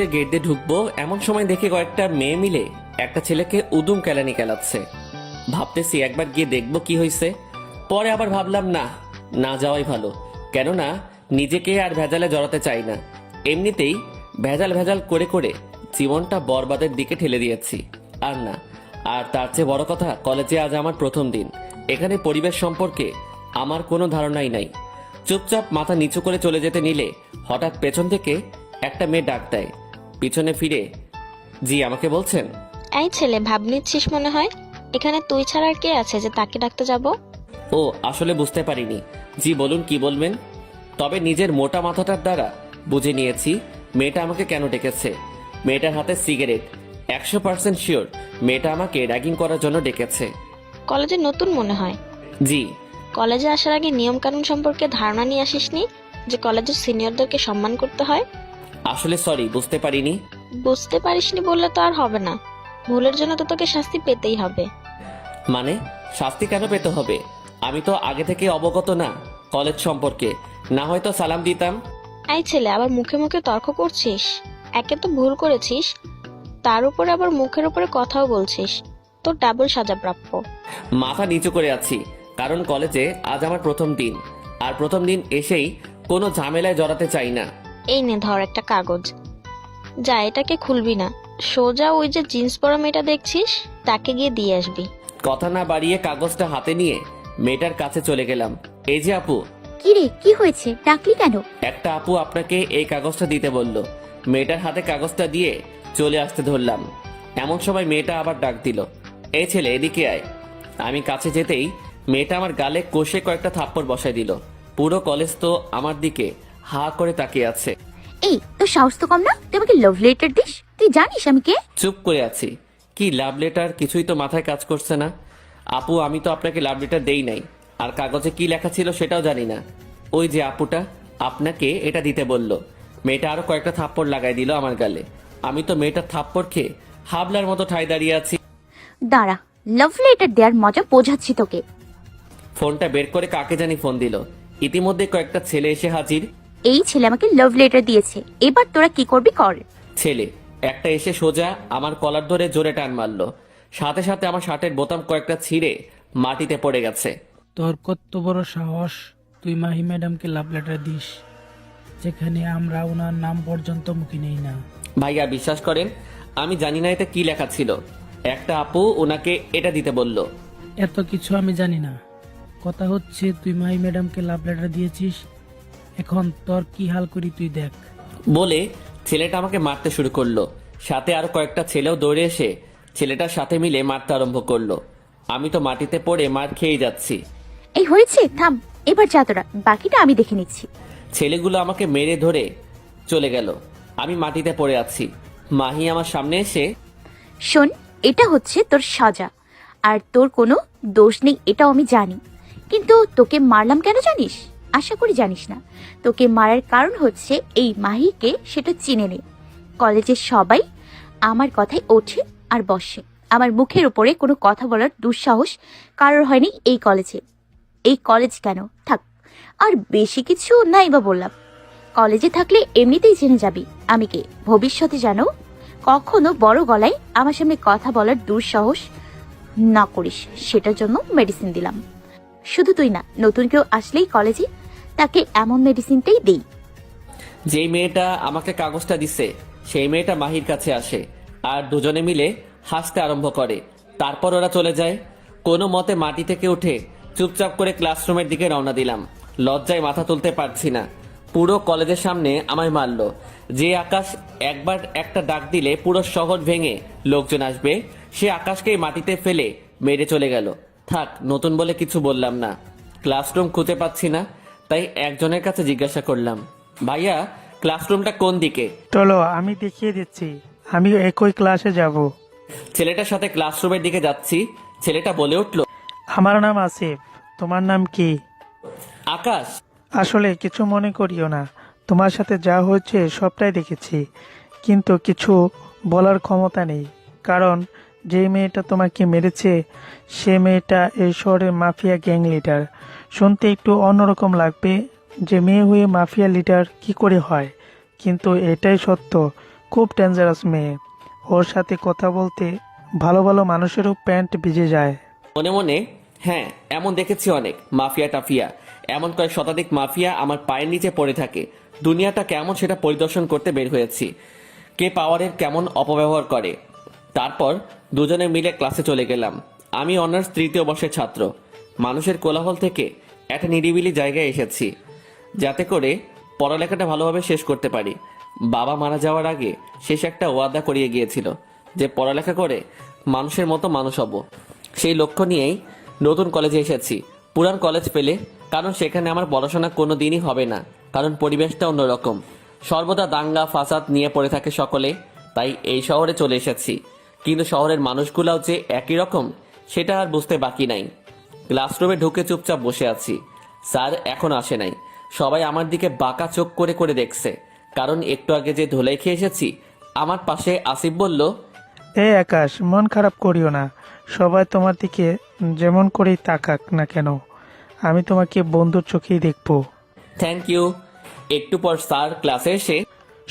কলেজের গেট দিয়ে ঢুকবো এমন সময় দেখি কয়েকটা মেয়ে মিলে একটা ছেলেকে উদুম কেলানি কেলাচ্ছে। ভাবতেছি একবার গিয়ে দেখবো কি হয়েছে। পরে আবার ভাবলাম না, না যাওয়াই ভালো। কেননা নিজেকে আর ভেজালে জড়াতে চাই না। এমনিতেই ভেজাল ভেজাল করে করে জীবনটা বরবাদের দিকে ঠেলে দিয়েছি। আর না, আর তার চেয়ে বড় কথা, কলেজে আজ আমার প্রথম দিন। এখানে পরিবেশ সম্পর্কে আমার কোনো ধারণাই নাই। চুপচাপ মাথা নিচু করে চলে যেতে নিলে হঠাৎ পেছন থেকে একটা মেয়ে ডাক দেয়। পিছনে ফিরে, জি আমাকে বলছেন? এই ছেলে, ভাব নিচ্ছিস মনে হয়। এখানে তুই ছাড়া আর কে আছে যে তাকে ডাকতে যাব? ও, আসলে বুঝতে পারিনি। জি বলুন, কি বলবেন? তবে নিজের মোটা মাথাটার দ্বারা বুঝে নিয়েছি মেয়েটা আমাকে কেন ডেকেছে। মেয়েটার হাতে সিগারেট। 100% শিওর মেয়েটা আমাকে র্যাগিং করার জন্য ডেকেছে। কলেজে নতুন মনে হয়। জি। কলেজে আসার আগে নিয়ম কানুন সম্পর্কে ধারণা নিয়ে আসিসনি, যে কলেজের সিনিয়রদেরকে সম্মান করতে হয়? আসলে সরি, বুঝতে পারিনি। বুঝতে পারিসনি বললে তো আর হবে না। ভুলের জন্য তো তোকে শাস্তি পেতেই হবে। মানে শাস্তি কেন পেতে হবে? আমি তো আগে থেকে অবগত না কলেজ সম্পর্কে, না হয়তো সালাম দিতাম। এই ছেলে, আবার মুখে মুখে তর্ক করছিস। একে তো ভুল করেছিস, তার উপরে আবার মুখের উপরে কথাও বলছিস। তোর ডাবল সাজা প্রাপ্য। মাথা নিচু করে আছি, কারণ কলেজে আজ আমার প্রথম দিন। আর প্রথম দিন এসেই কোনো ঝামেলায় জড়াতে চাই না। এই নে ধর একটা কাগজ। যা, এটাকে খুলবি না, সোজা ওই যে জিন্স পরা মেয়েটা দেখছিস তাকে গিয়ে দিয়ে আসবি। কথা না বাড়িয়ে কাগজটা হাতে নিয়ে মেয়েটার কাছে চলে গেলাম। এই যে আপু। কি রে, কি হয়েছে, ডাকলি কেন? একটা আপু আপনাকে এই কাগজটা দিতে বলল। মেয়েটার হাতে কাগজটা দিয়ে চলে আসতে ধরলাম, এমন সময় মেয়েটা আবার ডাক দিল, এই ছেলে এদিকে আয়। আমি কাছে যেতেই মেয়েটা আমার গালে কষে কয়েকটা থাপ্পড় বসাই দিল। পুরো কলেজ তো আমার দিকে হা করে তাকিয়ে আছে। এই, তোর সাহস তো কম না, তুই আমাকে লাভ লেটার দিস? তুই জানিস আমি কে? চুপ করে আছি। কি লাভ লেটার, কিছুই তো মাথায় কাজ করছে না। আপু, আমি তো আপনাকে লাভ লেটার দেই নাই, আর কাগজে কি লেখা ছিল সেটাও জানি না। ওই যে আপুটা আপনাকে এটা দিতে বলল। মেয়েটা আরো কয়েকটা থাপ্পড় লাগাই দিল আমার গালে। আমি তো মেয়েটার থাপ্পড় খেয়ে হাবলার মতো ঠাই দাঁড়িয়ে আছি। দাঁড়া, লাভ লেটার দেওয়ার মজা বোঝাচ্ছি তোকে। ফোনটা বের করে কাকে জানি ফোন দিল। ইতিমধ্যে কয়েকটা ছেলে এসে হাজির। এই ছেলে আমাকে লাভ লেটার দিয়েছে, এবার তোরা কি করবি কর। ছেলে একটা এসে সোজা আমার কলার ধরে জোরে টান মারলো। সাথে সাথে আমার শার্টের বোতাম কয়েকটা ছিঁড়ে মাটিতে পড়ে গেছে। তোর কত বড় সাহস, তুই মাহি ম্যাডামকে লাভ লেটার দিস, যেখানে আমরা ওনার নাম পর্যন্ত মুখে নেই না। ভাইয়া বিশ্বাস করেন, আমি জানি না এটা কি লেখা ছিল। একটা আপু ওনাকে এটা দিতে বলল। এত কিছু আমি জানি না, কথা হচ্ছে তুই মাহি ম্যাডামকে লাভ লেটার দিয়েছিস। এখন তোর কি হাল করি তুই দেখ। বলে ছেলেটা আমাকে মারতে শুরু করলো। সাথে আরো কয়েকটা ছেলেও দৌড়ে এসে ছেলেটার সাথে মিলে মারতে আরম্ভ করলো। আমি তো মাটিতে পড়ে মার খেয়ে যাচ্ছি। এই হয়েছে, থাম, এবার যা তোরা, বাকিটা আমি দেখে নিচ্ছি। ছেলেগুলো আমাকে মেরে ধরে চলে গেল। আমি মাটিতে পড়ে আছি। মাহি আমার সামনে এসে, শোন, এটা হচ্ছে তোর সাজা, আর তোর কোনো দোষ নেই এটাও আমি জানি। কিন্তু তোকে মারলাম কেন জানিস? আশা করি জানিস না। তোকে মারার কারণ হচ্ছে এই মাহিকে সেটা চিনে নে। কলেজের সবাই আমার কথায় ওঠে আর বসে। আমার মুখের উপরে কোনো কথা বলার দুঃসাহস কারোর হয়নি এই কলেজে। এই কলেজ কেন, থাক, আর বেশি কিছু নাই বা বললাম। কলেজে থাকলে এমনিতেই জেনে যাবি আমি কে। ভবিষ্যতে যেন কখনো বড় গলায় আমার সামনে কথা বলার দুঃসাহস না করিস, সেটার জন্য মেডিসিন দিলাম। শুধু তুই না, নতুন কেউ আসলেই কলেজে তাকে এমন মেডিসিনটাই দেই। যেই মেয়েটা আমাকে কাগজটা দিছে সেই মেয়েটা মাহির কাছে আসে আর দুজনে মিলে হাসতে আরম্ভ করে। তারপর ওরা চলে যায়। কোনো মতে মাটি থেকে উঠে চুপচাপ করে ক্লাসরুমের দিকে রওনা দিলাম। লজ্জায় মাথা তুলতে পারছি না। পুরো কলেজের সামনে আমায় মারলো। যে আকাশ একবার একটা ডাক দিলে পুরো শহর ভেঙে লোকজন আসবে, সে আকাশকেই মাটিতে ফেলে মেরে চলে গেল। থাক, নতুন বলে কিছু বললাম না। ক্লাসরুম খুঁজে পাচ্ছি না, তাই একজনের কাছে জিজ্ঞাসা করলাম, ভাইয়া ক্লাসরুমটা কোন দিকে? চলো আমি দেখিয়ে দিচ্ছি, আমি একই ক্লাসে যাব। ছেলেটার সাথে ক্লাসরুমের দিকে যাচ্ছি। ছেলেটা বলে উঠল, আমার নাম আসিফ, তোমার নাম কি? আকাশ। আসলে কিছু মনে করিও না, তোমার সাথে যা হয়েছে সবটাই দেখেছি, কিন্তু কিছু বলার ক্ষমতা নেই। কারণ যে মেয়েটা তোমাকে মেরেছে সে মেয়েটা এই শহরের মাফিয়া গ্যাং লিডার। শুনতে একটু অন্যরকম লাগবে যে মেয়ে হয়ে মাফিয়া লিডার কি করে হয়, কিন্তু এটাই সত্য। খুব ডেঞ্জারাস মেয়ে। ওর সাথে কথা বলতে ভালো ভালো মানুষেরও প্যান্ট ভিজে যায়। মনে মনে হ্যাঁ, এমন দেখেছি অনেক মাফিয়া টাফিয়া, এমন কয়েক শতাধিক মাফিয়া আমার পায়ের নিচে পড়ে থাকে। দুনিয়াটা কেমন সেটা পরিদর্শন করতে বের হয়েছি, কে পাওয়ারের কেমন অপব্যবহার করে। তারপর দুজনে মিলে ক্লাসে চলে গেলাম। আমি অনার্স 3য় বর্ষের ছাত্র। মানুষের কোলাহল থেকে একটা নিরিবিলি জায়গায় এসেছি, যাতে করে পড়ালেখাটা ভালোভাবে শেষ করতে পারি। বাবা মারা যাওয়ার আগে শেষ একটা ওয়াদা করিয়ে গিয়েছিল যে পড়ালেখা করে মানুষের মতো মানুষ হব। সেই লক্ষ্য নিয়েই নতুন কলেজে এসেছি, পুরান কলেজ পেলে, কারণ সেখানে আমার পড়াশোনা কোনো দিনই হবে না, কারণ পরিবেশটা অন্যরকম। সর্বদা দাঙ্গা ফাসাদ নিয়ে পড়ে থাকে সকলে, তাই এই শহরে চলে এসেছি। কিন্তু শহরের মানুষগুলাও যে একই রকম সেটা আর বুঝতে বাকি নাই। ক্লাসরুমে ঢুকে চুপচাপ বসে আছি। স্যার এখন আসে নাই। সবাই আমার দিকে বাঁকা চোখ করে করে দেখছে, কারণ একটু আগে যে ধুলাই খেয়ে এসেছি। আমার পাশে আসিফ বলল, এই আকাশ, মন খারাপ করিও না। সবাই তোমার দিকে যেমন করেই তাকাক না কেন, আমি তোমাকে বন্ধুর চোখেই দেখব। Thank you. একটু পর স্যার ক্লাসে এসে,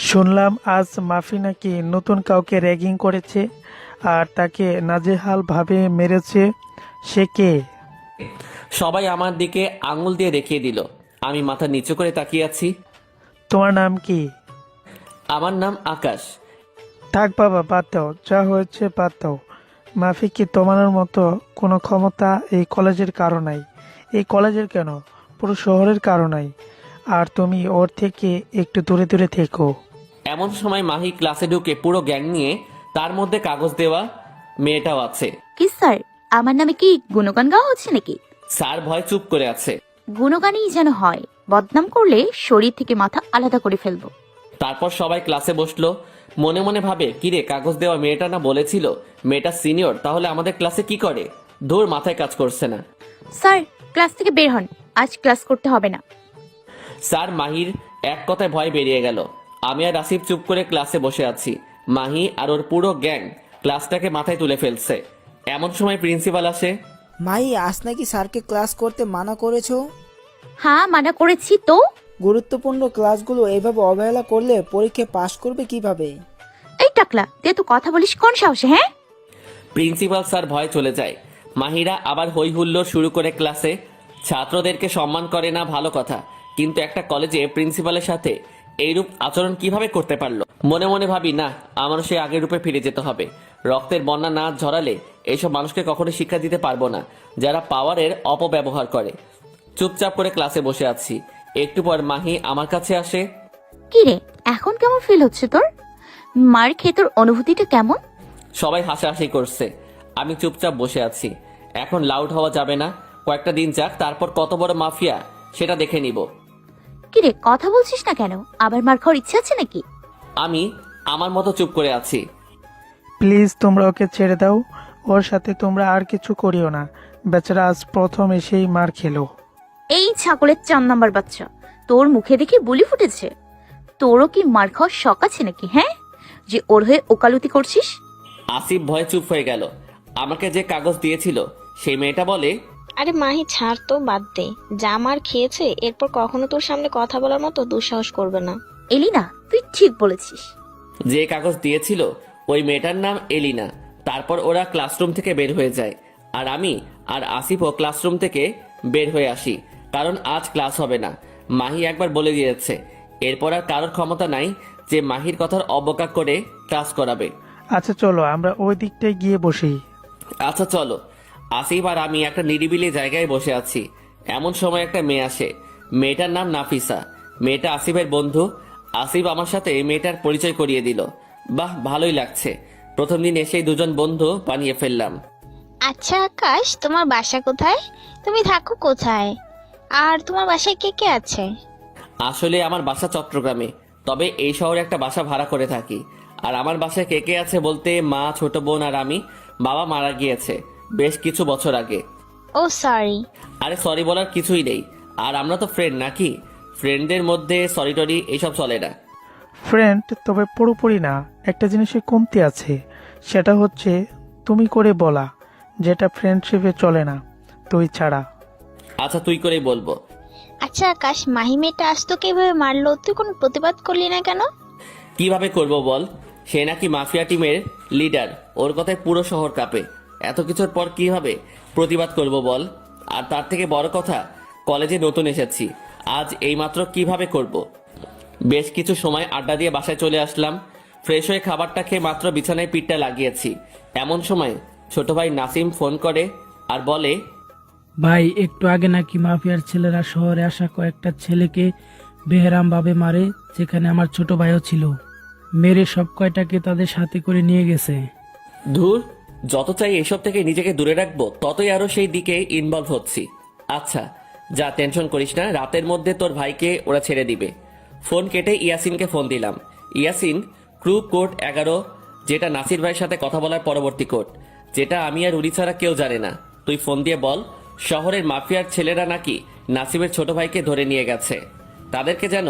শুনলাম আজ মাফি নাকি নতুন কাউকে র্যাগিং করেছে আর তাকে নাজেহাল ভাবে মেরেছে। সে কে? সবাই আমার দিকে আঙুল দিয়ে দেখিয়ে দিল। আমি মাথা নিচু করে তাকিয়ে আছি। তোমার নাম কি? আমার নাম আকাশ। থাক বাবা, বাদ দাও, যা হয়েছে বাদ দাও। মাফিকে তোমার মতো কোনো ক্ষমতা এই কলেজের কারো নাই। এই কলেজের কেন, পুরো শহরের কারো নাই। আর তুমি ওর থেকে একটু দূরে দূরে থেকো। এমন সময় মাহি ক্লাসে ঢুকে পুরো গ্যাং নিয়ে, তার মধ্যে কাগজ দেওয়া মেয়েটাও আছে। কি স্যার, আমার নামে কি গুণগান গাওয়া হচ্ছে নাকি? স্যার ভয় চুপ করে আছে। গুণগানই যেন হয়, বদনাম করলে শরীর থেকে মাথা আলাদা করে ফেলবো। তারপর সবাই ক্লাসে বসলো। মনে মনে ভাবে, কিরে কাগজ দেওয়া মেয়েটা না বলেছিল মেয়েটা সিনিয়র, তাহলে আমাদের ক্লাসে কি করে? ধুর, মাথায় কাজ করছে না। স্যার, ক্লাস থেকে বের হন, আজ ক্লাস করতে হবে না। স্যার মাহির এক কথায় ভয় বেরিয়ে গেল। আমি আর আসিফ চুপ করে ক্লাসে বসে আছি। মাহি আর ওর পুরো গ্যাং ক্লাসটাকে মাথায় তুলে ফেলছে। এমন সময় প্রিন্সিপাল আসে। মাহি, আজ নাকি স্যারকে ক্লাস করতে মানা করেছো? হ্যাঁ, মানা করেছি তো। গুরুত্বপূর্ণ ক্লাসগুলো এভাবে অবহেলা করলে পরীক্ষায় পাশ করবে কিভাবে? এই টাকলা, তুই তো কথা বলিস কোন সাহসে? হ্যাঁ, প্রিন্সিপাল স্যার ভয় চলে যায়। মাহিরা আবার হই হুল্লোড় শুরু করে ক্লাসে। ছাত্রদেরকে সম্মান করে না ভালো কথা, কিন্তু একটা কলেজে প্রিন্সিপালের সাথে এইরূপ আচরণ কিভাবে করতে পারলো? মনে মনে ভাবি, না, আমার সে আগের রূপে ফিরে যেতে হবে। রক্তের বন্যা না ঝরালে এইসব মানুষকে কখনো শিক্ষা দিতে পারবো না, যারা পাওয়ারের অপব্যবহার করে। চুপচাপ করে ক্লাসে বসে আছি। একটু পর মাহি আমার কাছে আসে। কি রে, এখন কেমন ফিল হচ্ছে তোর? মার খেয়ে তোর অনুভূতিটা কেমন? সবাই হাসাহাসি করছে। আমি চুপচাপ বসে আছি। এখন লাউড হওয়া যাবে না, কয়েকটা দিন যাক, তারপর কত বড় মাফিয়া সেটা দেখে নিব। কি রে, কথা বলছিস না কেন? আবার মার খাওয়ার ইচ্ছে আছে নাকি? আমি আমার মতো চুপ করে আছি। প্লিজ তোমরা ওকে ছেড়ে দাও। ওর সাথে তোমরা আর কিছু করিও না। বেচারা আজ প্রথম এসেই মার খেলো। এই ছাগলের 4 নাম্বার বাচ্চা, তোর মুখে দেখে বুলি ফুটেছে। তোরও কি মার খাওয়ার শখ আছে নাকি? হ্যাঁ, যে ওর হয়ে ওকালতি করছিস? আসিফ ভয়ে চুপ হয়ে গেল। আমাকে যে কাগজ দিয়েছিল সেই মেয়েটা বলে, আরে মাহি, ছাড় তো, বাদ দে। যা মার খেয়েছে, এরপর কখনো তোর সামনে কথা বলার মতো দুঃসাহস করবে না। এলিনা, তুই ঠিক বলেছিস। যে কাগজ দিয়েছিল ওই মেয়েটার নাম এলিনা। তারপর ওরা ক্লাসরুম থেকে বের হয়ে যায়, আর আমি আর আসিফও ক্লাসরুম থেকে বের হয়ে আসি, কারণ আজ ক্লাস হবে না। মাহি একবার বলে দিয়েছে, এরপর আর কারোর ক্ষমতা নাই যে মাহির কথার অবজ্ঞা করে ক্লাস করাবে। আচ্ছা চলো আমরা ওই দিকটায় গিয়ে বসি। আচ্ছা চলো। আসিফ আর আমি একটা নিরিবিলি জায়গায় বসে আছি। এমন সময় একটা মেয়ে আসে। মেয়েটার নাম নাফিসা। মেয়েটা আসিফের বন্ধু। আসিফ আমার সাথে মেয়েটার পরিচয় করিয়ে দিল। বাহ, ভালোই লাগছে। প্রথম দিন এসেই দুজন বন্ধু বানিয়ে ফেললাম। আচ্ছা আকাশ, তোমার বাসা কোথায়? তুমি থাকো কোথায়? আর তোমার বাসায় কে কে আছে? আসলে আমার বাসা চট্টগ্রামে, তবে এই শহরে একটা বাসা ভাড়া করে থাকি। আর আমার বাসায় কে কে আছে বলতে, মা, ছোট বোন আর আমি। বাবা মারা গিয়েছে বেশ কিছু বছর আগে। ও সরি। আরে সরি বলার কিছুই নেই। আর আমরা তো ফ্রেন্ড নাকি? ফ্রেন্ডদের মধ্যে সরি টরি এইসব চলে না। ফ্রেন্ড, তবে পুরোপুরি না। একটা জিনিসের কমতি আছে, সেটা হচ্ছে তুমি করে বলা, যেটা ফ্রেন্ডশিপে চলে না, তুই ছাড়া। আচ্ছা, তুই করেই বলবো। আচ্ছা আকাশ, মাহি মেয়েটা আসতো কিভাবে মারলো? তুই কোনো প্রতিবাদ করলি না কেন? কিভাবে করব বল? সে নাকি মাফিয়া টিমের লিডার, ওর কথায় পুরো শহর কাঁপে। এত কিছুর পর কিভাবে প্রতিবাদ করব বল? আর তার থেকে বড় কথা, কলেজে নতুন এসেছি, আজ এইমাত্র কিভাবে করব? বেশ কিছু সময় আড্ডা দিয়ে বাসায় চলে আসলাম। ফ্রেশ হয়ে খাবারটা খেয়ে মাত্র বিছানায় পিঠটা লাগিয়েছি, এমন সময় ছোট ভাই নাসিম ফোন করে আর বলে, ভাই একটু আগে নাকি মাফিয়ার ছেলেরা শহরে আসা কয়েকটা ছেলেকে বেহেরাম ভাবে মারে, যেখানে আমার ছোট ভাইও ছিল। মেরে সব কয়টাকে তাদের সাথে করে নিয়ে গেছে। ধুর, যত চাই এসব থেকে নিজেকে দূরে রাখবো ততই আরো সেই দিকে ইনভলভ হচ্ছি। আচ্ছা যা, টেনশন করিস না, রাতের মধ্যে তোর ভাইকে ওরা ছেড়ে দিবে। ফোন কেটে ইয়াসিনকে ফোন দিলাম। ইয়াসিন, ক্রু কোড 11, যেটা নাসির ভাইয়ের সাথে কথা বলার পরবর্তী কোড, যেটা আমি আর উনি ছাড়া কেউ জানে না। তুই ফোন দিয়ে বল শহরের মাফিয়ার ছেলেরা নাকি নাসিমের ছোট ভাইকে ধরে নিয়ে গেছে, তাদেরকে যেন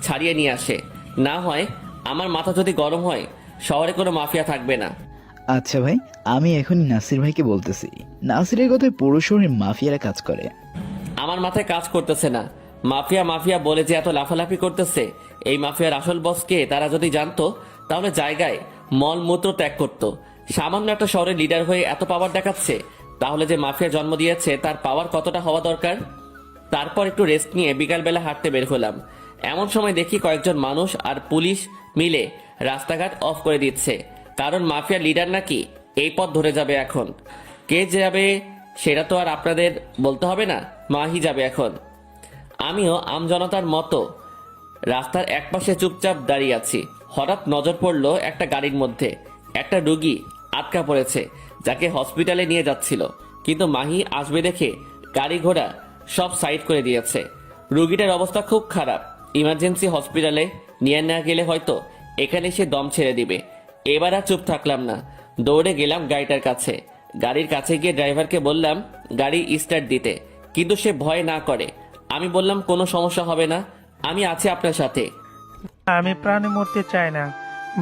ছাড়িয়ে নিয়ে আসে। না হয় আমার মাথা যদি গরম হয়, শহরে কোনো মাফিয়া থাকবে না। আচ্ছা ভাই, আমি এখন নাসির ভাইকে বলতেছি। নাসিরের কথায় পুরো শহরের মাফিয়ারা কাজ করে। আমার মাথায় কাজ করতেছে না। মাফিয়া মাফিয়া বলে যে এত লাফালাফি করতেছে, এই মাফিয়ার আসল বসকে তারা যদি জানতো তাহলে জায়গায় মলমূত্র ত্যাগ করতো। সামান্য একটা শহরের লিডার হয়ে এত পাওয়ার দেখাচ্ছে, তাহলে যে মাফিয়া জন্ম দিয়েছে তার পাওয়ার কতটা হওয়া দরকার। তারপর একটু রেস্ট নিয়ে বিকালবেলা হাঁটতে বের হলাম। এমন সময় দেখি কয়েকজন মানুষ আর পুলিশ মিলে রাস্তাঘাট অফ করে দিচ্ছে, কারণ মাফিয়ার লিডার নাকি এই পথ ধরে যাবে। এখন কে যাবে সেটা তো আর আপনাদের বলতে হবে না, মাহি যাবে এখন। আমিও আমজনতার মতো রাস্তার একপাশে চুপচাপ দাঁড়িয়ে আছি। হঠাৎ নজর পড়ল একটা গাড়ির মধ্যে একটা রুগী আটকা পড়েছে, যাকে হসপিটালে নিয়ে যাচ্ছিল, কিন্তু মাহি আসবে দেখে গাড়ি ঘোড়া সব সাইড করে দিয়েছে। রুগীটার অবস্থা খুব খারাপ, ইমার্জেন্সি হসপিটালে নিয়ে না গেলে হয়তো এখানে সে দম ছেড়ে দিবে। এবার আর চুপ থাকলাম না, দৌড়ে গেলাম গাড়িটার কাছে। গাড়ির কাছে গিয়ে ড্রাইভারকে বললাম গাড়ি স্টার্ট দিতে, কিন্তু সে ভয় না করে। আমি বললাম কোনো সমস্যা হবে না, আমি আছি আপনার সাথে। আমি প্রাণে মরতে চাই না,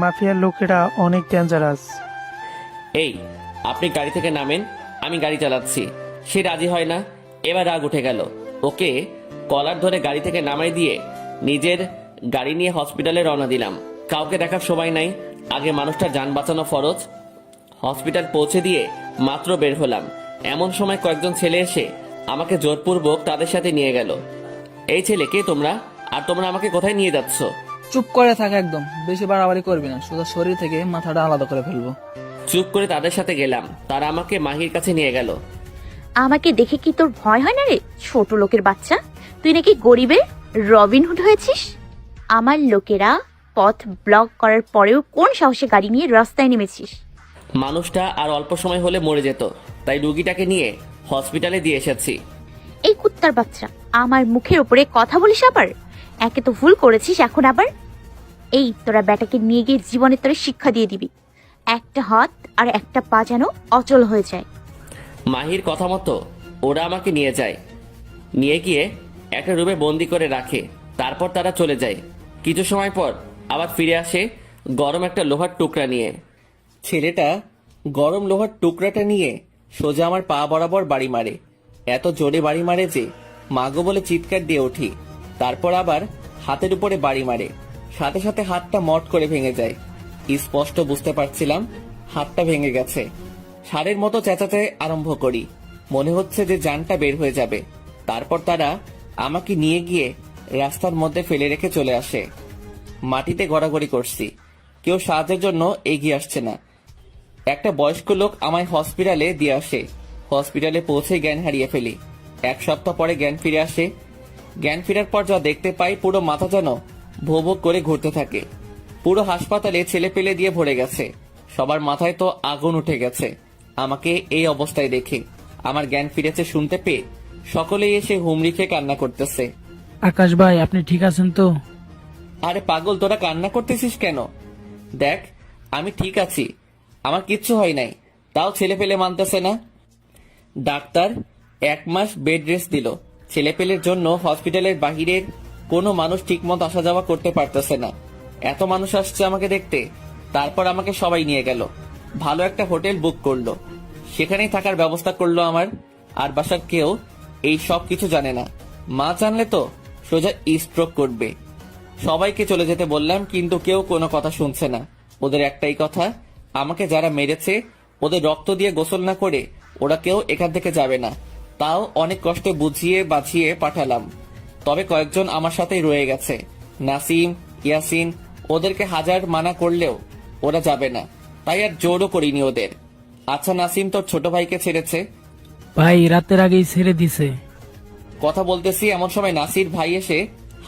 মাফিয়ার লোকেরা অনেক ডেঞ্জারাস। এই আপনি গাড়ি থেকে নামেন, আমি গাড়ি চালাচ্ছি। সে রাজি হয় না, এবার রাগ উঠে গেল। ওকে কলার ধরে গাড়ি থেকে নামাই দিয়ে নিজের গাড়ি নিয়ে হসপিটালে রওনা দিলাম। কাউকে দেখার সময় নাই, আগে মানুষটার যান বাঁচানো ফরজ। হসপিটাল পৌঁছে দিয়ে মাত্র বের হলাম, এমন সময় কয়েকজন ছেলে এসে আমাকে জোরপূর্বক তাদের সাথে নিয়ে গেল। এই ছেলে কে তোমরা, আর তোমরা আমাকে কোথায় নিয়ে যাচ্ছ? চুপ করে থাক, একদম বেশি বাড়াবাড়ি করবি না, সোজা শরীর থেকে মাথাটা আলাদা করে ফেলবো। চুপ করে তাদের সাথে গেলাম, তারা আমাকে মাহির কাছে নিয়ে গেল। আমাকে দেখে কি তোর ভয় হয় না রে, ছোট লোকের বাচ্চা? তুই নাকি গরিবের রবিনহুড হয়েছিস? আমার লোকেরা পথ ব্লক করার পরেও কোন সাহসে গাড়ি নিয়ে রাস্তায় নেমেছিস? মানুষটা আর অল্প সময় হলে মরে যেত, তাই রুগীটাকে নিয়ে হসপিটালে দিয়ে এসেছি। এই কুত্তার বাচ্চা, আমার মুখের উপরে কথা বলিস আবার? একে তো ভুল করেছিস, এখন আবার? এই তোরা ব্যাটাকে নিয়ে গিয়ে জীবনের তোরে শিক্ষা দিয়ে দিবি। একটা হাত আর একটা পা যেন অচল হয়ে যায়। মাহির কথা মতো ওরা আমাকে নিয়ে যায়, নিয়ে গিয়ে একটা রুমে বন্দি করে রাখে। তারপর তারা চলে যায়। কিছু সময় পর আবার ফিরে আসে গরম একটা লোহার টুকরা নিয়ে। ছেলেটা গরম লোহার টুকরাটা নিয়ে সোজা আমার পা বরাবর বাড়ি মারে। এত জোরে বাড়ি মারে যে মাগো বলে চিৎকার দিয়ে উঠি। তারপর আবার হাতের উপরে বাড়ি মারে, সাথে সাথে হাতটা মট করে ভেঙে যায়। স্পষ্ট বুঝতে পারছিলাম হাতটা ভেঙে গেছে। ষাঁড়ের মতো চেঁচাতে আরম্ভ করি, মনে হচ্ছে যে জানটা বের হয়ে যাবে। তারপর তারা আমাকে নিয়ে গিয়ে রাস্তার মধ্যে ফেলে রেখে চলে আসে। মাটিতে গড়াগড়ি করছি, কেউ সাহায্যের জন্য এগিয়ে আসছে না। একটা বয়স্ক লোক আমায় হসপিটালে দিয়ে আসে। হসপিটালে পৌঁছে জ্ঞান হারিয়ে ফেলি। 1 সপ্তাহ পরে জ্ঞান ফিরে আসে। জ্ঞান ফেরার পর যা দেখতে পাই, পুরো মাথা যেন ভো ভো করে ঘুরতে থাকে। পুরো হাসপাতালে ছেলে পেলে দিয়ে ভরে গেছে, সবার মাথায় তো আগুন উঠে গেছে। আমাকে এই অবস্থায় দেখে আমার জ্ঞান ফিরেছে শুনতে পেয়ে সকলেই এসে হুমড়ি খেয়ে কান্না করতেছে। আকাশ ভাই, আপনি ঠিক আছেন তো? আরে পাগল, তোরা কান্না করতেছিস কেন? দেখ আমি ঠিক আছি, আমার কিচ্ছু হয় নাই, তাও ছেলে পেলে মানতেছে না। ডাক্তার 1 মাস বেড রেস্ট দিল। ছেলে পেলের জন্য হসপিটালের বাহিরের কোনো মানুষ ঠিকমতো আসা যাওয়া করতে পারতেছে না। এত মানুষ আসছে আমাকে দেখতে। তারপর আমাকে সবাই নিয়ে গেল, ভালো একটা হোটেল বুক করলো, সেখানেই থাকার ব্যবস্থা করলো আমার। আর বাসার কেউ এই সব কিছু জানে না, মা জানলে তো সোজা স্ট্রোক করবে। সবাইকে চলে যেতে বললাম, কিন্তু কেউ কোনো কথা শুনছে না। ওদের একটাই কথা, আমাকে যারা মেরেছে ওদের রক্ত দিয়ে গোসল না করে ওরা কেউ এখান থেকে যাবে না। তাও অনেক কষ্টে বুঝিয়ে বাঁচিয়ে পাঠালাম। তবে কয়েকজন আমার সাথেই রয়ে গেছে, নাসিম, ইয়াসিন। ওদেরকে হাজার মানা করলেও ওরা যাবে না, তাই আর জোরও করিনি ওদের। আচ্ছা নাসিম, তোর ছোট ভাইকে ছেড়েছে? ভাই রাতের আগেই ছেড়ে দিছে। কথা বলতেছি এমন সময় নাসির ভাই এসে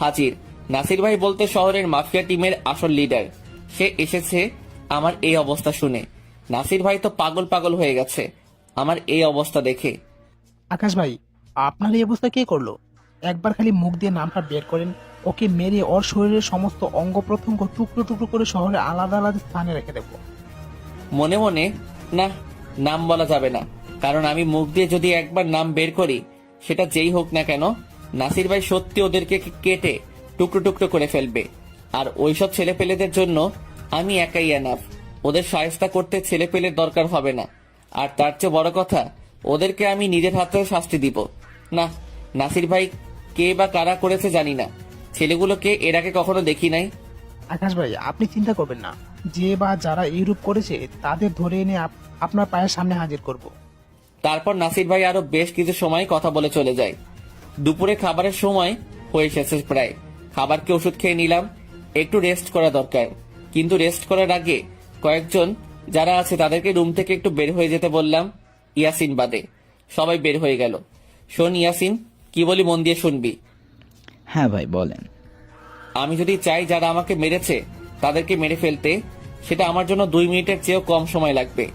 হাজির। নাসির ভাই বলতে শহরের মাফিয়া টিমের আসল লিডার। সে এসেছে আমার এই অবস্থা শুনে। নাসির ভাই তো পাগল পাগল হয়ে গেছে আমার এই অবস্থা দেখে। আকাশ ভাই, আপনার এই অবস্থা কে করলো? একবার খালি মুখ দিয়ে নামটা বের করেন, ওকে মেরে ওর শরীরের সমস্ত অঙ্গ প্রত্যঙ্গ টুকরো টুকরো করে শহরে আলাদা আলাদা স্থানে রেখে দেবো। মনে মনে, না, নাম বলা যাবে না, কারণ আমি মুখ দিয়ে যদি একবার নাম বের করি, সেটা যেই হোক না কেন, নাসির ভাই সত্যি ওদেরকে কেটে টুকরো টুকরো করে ফেলবে। আর ওইসব ছেলেপেলেদের জন্য আমি একাই এনাফ। ওদের শায়েস্তা করতে ছেলেপেলের দরকার হবে না। আর তার চেয়ে বড় কথা, ওদেরকে আমি নিজের হাতে শাস্তি দিব। না, নাসির ভাই কে বা কারা করেছে জানি না, ছেলেগুলোকে এর আগে কখনো দেখি নাই। আকাশ ভাই, আপনি চিন্তা করবেন না, যে বা যারা এইরূপ করেছে তাদের ধরে এনে আপনার পায়ের সামনে হাজির করব। তারপর নাসির ভাই আরো বেশ কিছু সময় কথা বলে চলে যায়। দুপুরে খাবারের সময় হয়ে এসেছে প্রায়। খাবারকে ওষুধ খেয়ে নিলাম, একটু রেস্ট করা দরকার। কিন্তু রেস্ট করার আগে কয়েকজন যারা আছে তাদেরকে রুম থেকে একটু বের হয়ে যেতে বললাম, ইয়াসিন বাদে। সবাই বের হয়ে গেল। শোন ইয়াসিন, কি বলি মন দিয়ে শুনবি। হ্যাঁ ভাই বলেন। আমি যদি চাই যারা আমাকে মেরেছে তাদেরকে মেরে ফেলতে, সেটা আমার জন্য 2 মিনিটের চেয়েও কম সময় লাগবে।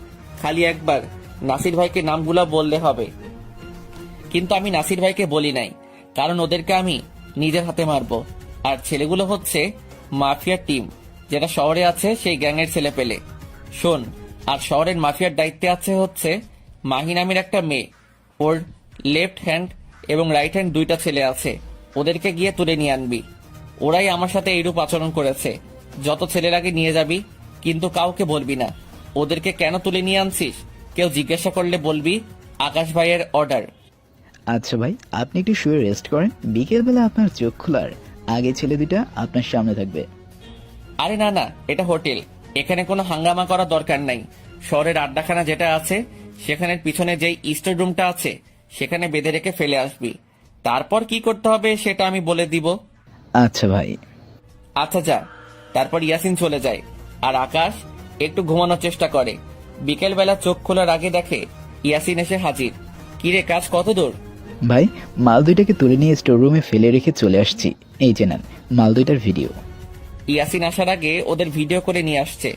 খালি একবার নাসির ভাইকে নামগুলো বললে হবে। কিন্তু আমি নাসির ভাইকে বলি নাই, কারণ ওদেরকে আমি নিজের হাতে মারবো। আর ছেলেগুলো হচ্ছে মাফিয়ার টিম, যেটা শহরে আছে সেই গ্যাংয়ের ছেলে পেলে। শোন, আর শহরের মাফিয়ার দায়িত্বে আছে হচ্ছে মাহি নামের একটা মেয়ে। ওর লেফট হ্যান্ড এবং রাইট হ্যান্ড 2টা ছেলে আছে। ওদেরকে গিয়ে তুলে নিয়ে আনবি। ওরাই আমার সাথে এইরূপ আচরণ করেছে। যত ছেলের আগে নিয়ে যাবি, কিন্তু কাউকে বলবি না ওদেরকে কেন তুলে নিয়ে আনছিস। কেউ জিজ্ঞাসা করলে বলবি আকাশ ভাইয়ের অর্ডার। আচ্ছা ভাই, আপনি একটু শুয়ে রেস্ট করেন, বিকেলবেলা আপনার চোখ খোলার আগে ছেলে দুটা আপনার সামনে থাকবে। আরে না না, এটা হোটেল, এখানে কোনো হাঙ্গামা করার দরকার নাই। শহরের আড্ডাখানা যেটা আছে সেখানের পিছনে যেই স্টোর রুমটা আছে সেখানে বেঁধে রেখে ফেলে আসবি। তারপর কি করতে হবে সেটা আমি বলে দিব। আচ্ছা ভাই। আচ্ছা যা। তারপর ইয়াসিন চলে যায় আর আকাশ একটু ঘুমানোর চেষ্টা করে। বিকেলবেলা চোখ খোলার আগে দেখে ইয়াসিন এসে হাজির। কিরে, কাজ কত দূর? ভাই, মাল দুইটাকে তুলে নিয়ে স্টোর রুমে ফেলে রেখে চলে আসছি। এই যে নেন মাল দুইটার ভিডিও। ইয়াসিন আসার আগে ওদের ভিডিও করে নিয়ে আসছে।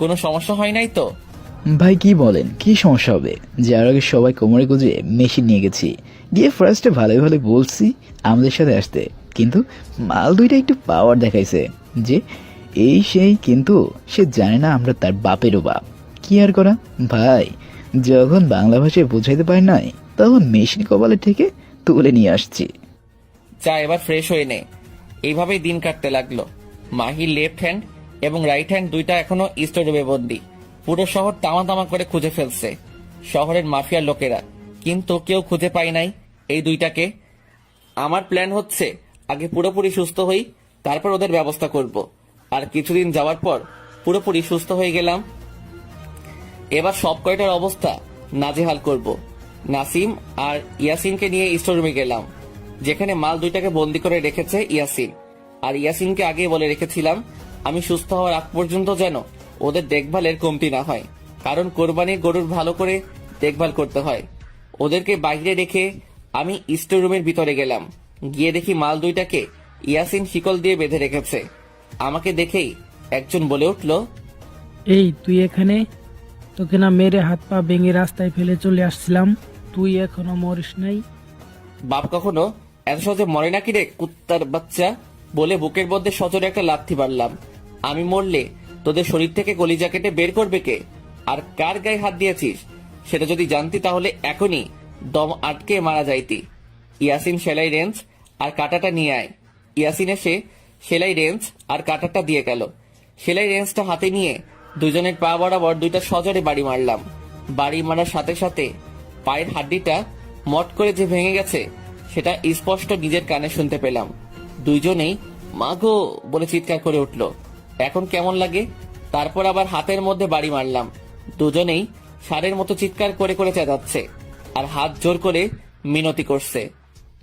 কোনো সমস্যা হয় নাই তো? ভাই কি বলেন, কি সমস্যা হবে? যার আগে সবাই কোমরে গুজে মেশিন নিয়ে গেছি, গিয়ে ফার্স্টে ভালোই ভালো বলছি আমাদের সাথে আসতে, কিন্তু মাল দুইটা একটু পাওয়ার দেখাইছে যে এই সেই, কিন্তু সে জানে না আমরা তার বাপেরও বাপ। কি আর করা ভাই, যখন বাংলা ভাষায় বোঝাইতে পারি নাই তখন মেশিন কপালে থেকে তুলে নিয়ে আসছি। যা, এবার ফ্রেশ হয়ে নে। এইভাবেই দিন কাটতে লাগলো। মাহির লেফট হ্যান্ড এবং রাইট হ্যান্ড 2টা এখনো স্টোর রুমে বন্দি। পুরো শহর তামা তামা করে খুঁজে ফেলছে শহরের মাফিয়ার লোকেরা, কিন্তু কেউ খুঁজে পায় নাই এই 2টাকে। আমার প্ল্যান হচ্ছে আগে পুরোপুরি সুস্থ হই, তারপর ওদের ব্যবস্থা করব। আর কিছুদিন যাওয়ার পর পুরোপুরি সুস্থ হয়ে গেলাম, এবার সব কয়টার অবস্থা নাজেহাল করব। নাসিম আর ইয়াসিনকে নিয়ে স্টোর রুমে গেলাম, যেখানে মাল 2টাকে বন্দি করে রেখেছে ইয়াসিন। আর ইয়াসিনকে আগে বলে রেখেছিলাম আমি সুস্থ হওয়ার আগ পর্যন্ত যেন ওদের দেখভালের কমতি না হয়, কারণ কোরবানির গরুর ভালো করে দেখভাল করতে হয়। ওদেরকে বাইরে রেখে আমি স্টোর রুমের ভিতরে গেলাম। গিয়ে দেখি মাল 2টাকে ইয়াসিন শিকল দিয়ে বেঁধে রেখেছে। আমাকে দেখেই একজন বলে উঠল, এই তুই এখানে? তোকে না মেরে হাত পা ভেঙে রাস্তায় ফেলে চলে আসছিলাম, তুই এখনো মরিস নাই? বাপ কখনো এত সহজে মরে নাকি রে কুত্তার বাচ্চা, বলে বুকের মধ্যে সজোরে একটা লাথি মারলাম। আমি মরলে তোদের শরীর থেকে কলিজা কেটে বের করবে কে? আর কার গায়ে হাত দিয়েছিস সেটা যদি জানতি তাহলে এখনই দম আটকে মারা যাইতি। ইয়াসিন সেলাই রেঞ্জ আর কাঁটাটা নিয়ে আয়। ইয়াসিন এসে সেলাই রেঞ্জ আর কাঁটাটা দিয়ে গেল। সেলাই রেঞ্জটা হাতে নিয়ে দুজনের পা বরাবর 2টা সজোরে বাড়ি মারলাম। বাড়ি মারার সাথে সাথে পায়ের হাড্ডিটা মট করে যে ভেঙে গেছে সেটা স্পষ্ট নিজের কানে শুনতে পেলাম। দুইজনেই মা গো বলে চিৎকার করে উঠল। এখন কেমন লাগে তারপর আবার হাতের মধ্যে বাড়ি মারলাম। দুজনেই ষাঁড়ের মতো চিৎকার করে করে চেঁচাচ্ছে আর হাত জোর করে মিনতি করছে।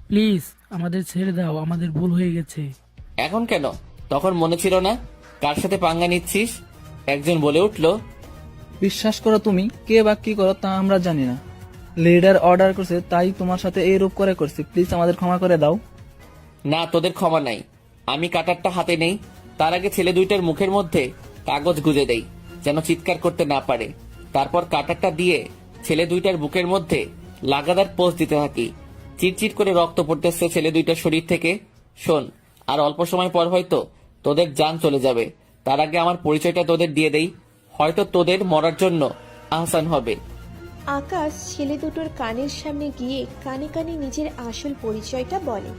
প্লিজ আমাদের ছেড়ে দাও, আমাদের ভুল হয়ে গেছে। এখন কেন? তখন মনে ছিল না? কার সাথে পাঙ্গা নিচ্ছিস? একজন বলে উঠল, বিশ্বাস করো, তুমি কে বা কি করো তা আমরা জানি না। লিডার অর্ডার করছে তাই তোমার সাথে এই রূপ করে করছি। প্লিজ আমাদের ক্ষমা করে দাও। না, তোদের ক্ষমা নাই। আমি কাটারটা হাতে নেই, তার আগে ছেলে দুইটার মুখের মধ্যে কাগজ গুজে দেই যেন চিৎকার করতে না পারে। তারপর কাটারটা দিয়ে ছেলে দুইটার বুকের মধ্যে লাগাতার পোজ দিতে থাকি। চিটচিট করে রক্ত পড়তেছে ছেলে দুইটার শরীর থেকে। শোন, আর অল্প সময় পর হয়তো তোদের জান চলে যাবে। তার আগে আমার পরিচয়টা তোদের দিয়ে দেই, হয়তো তোদের মরার জন্য আহসান হবে। আকাশ ছেলে দুটোর কানের সামনে গিয়ে কানে কানে নিজের আসল পরিচয়টা বলে।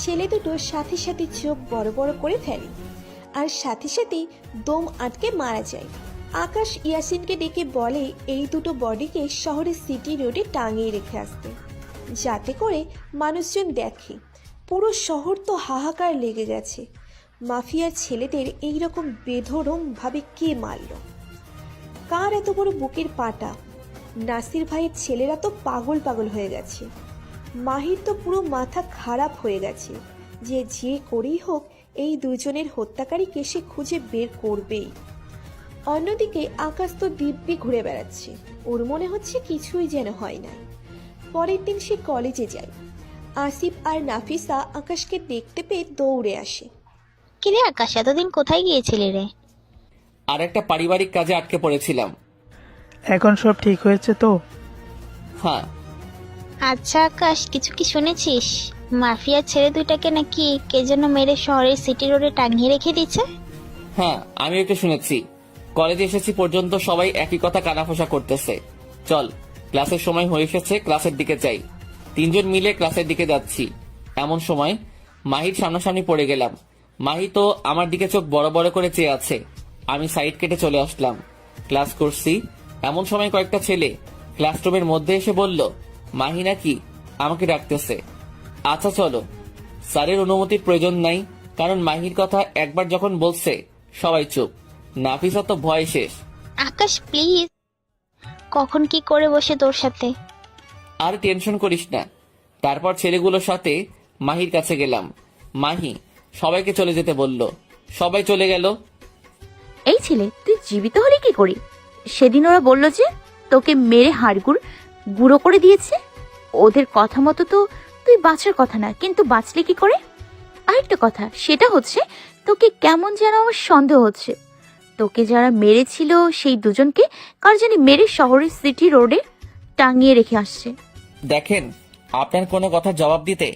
ছেলে দুটোর সাথে সাথে চোখ বড় বড় করে ফেলে আর সাথে সাথেই দম আটকে মারা যায়। আকাশ ইয়াসিনকে ডেকে বলে এই দুটো বডিকে শহরের সিটি রোডে টাঙিয়ে রেখে আসতে, যাতে করে মানুষজন দেখে। পুরো শহর তো হাহাকার লেগে গেছে। মাফিয়ার ছেলেদের এইরকম বেধড়কভাবে কে মারল? কার এত বড় বুকের পাটা? নাসির ভাইয়ের ছেলেরা তো পাগল পাগল হয়ে গেছে। মাহির তো পুরো মাথা খারাপ হয়ে গেছে যে করেই হোক এই দুজনের হত্যাকারীকে সে খুঁজে বের করবেই। অন্যদিকে আকাশ তো দিব্যি ঘুরে বেড়াচ্ছে, ওর মনে হচ্ছে কিছুই যেন হয় নাই। পরের দিন সে কলেজে যায়। আসিফ আর নাফিসা আকাশকে দেখতে পেয়ে দৌড়ে আসে। কিরে আকাশ, এতদিন কোথায় গিয়েছিলি রে? আর একটা পারিবারিক কাজে আটকে পড়েছিলাম। এখন সব ঠিক হয়েছে তো? হ্যাঁ। আচ্ছা আকাশ, কিছু কি শুনেছিস? মাফিয়ার ছেলে দুইটাকে নাকি কে যেন মেরে শহরের সিটি রোডে টাঙিয়ে রেখে দিয়েছে। হ্যাঁ, আমি এটা শুনেছি। কলেজে এসেছি পর্যন্ত সবাই একই কথা কানাফোসা করতেছে। চল, ক্লাসের সময় হয়ে এসেছে, ক্লাসের দিকে যাই। তিনজন মিলে ক্লাসের দিকে যাচ্ছি। এমন সময় মাহির সামনাসামনি পড়ে গেলাম। মাহি তো আমার দিকে চোখ বড় বড় করে চেয়ে আছে। আমি সাইড কেটে চলে আসলাম। ক্লাস করছি, এমন সময় কয়েকটা ছেলে ক্লাসরুমের মধ্যে এসে বলল মাহি নাকি আমাকে ডাকতেছে। আচ্ছা চলো। স্যারের অনুমতির প্রয়োজন নাই, কারণ মাহির কথা একবার যখন বলছে সবাই চুপ। নাফিসা তো ভয় শেষ। আকাশ প্লিজ, কখন কি করে বসে তোর সাথে। আর টেনশন করিস না। তারপর ছেলেগুলোর সাথে মাহির কাছে গেলাম। মাহি সবাইকে চলে যেতে বলল। সবাই চলে গেল। এই ছেলে, তুই জীবিত হলি কি করি? সেদিন ওরা বলল যে তোকে মেরে হাড়গুড় গুঁড়ো করে দিয়েছে। ওদের কথা মতো তো তুই বাঁচার কথা না, কিন্তু বাঁচলে কি করে? আরেকটা কথা, সেটা হচ্ছে তোকে কেমন যেন আমার সন্দেহ হচ্ছে। তোকে যারা মেরেছিল সেই দুজনকে কার জানি মেরে শহরের সিটি রোডে টাঙিয়ে রেখে আসছে। দেখেন, আপনার কোনো কথার জবাব দিতে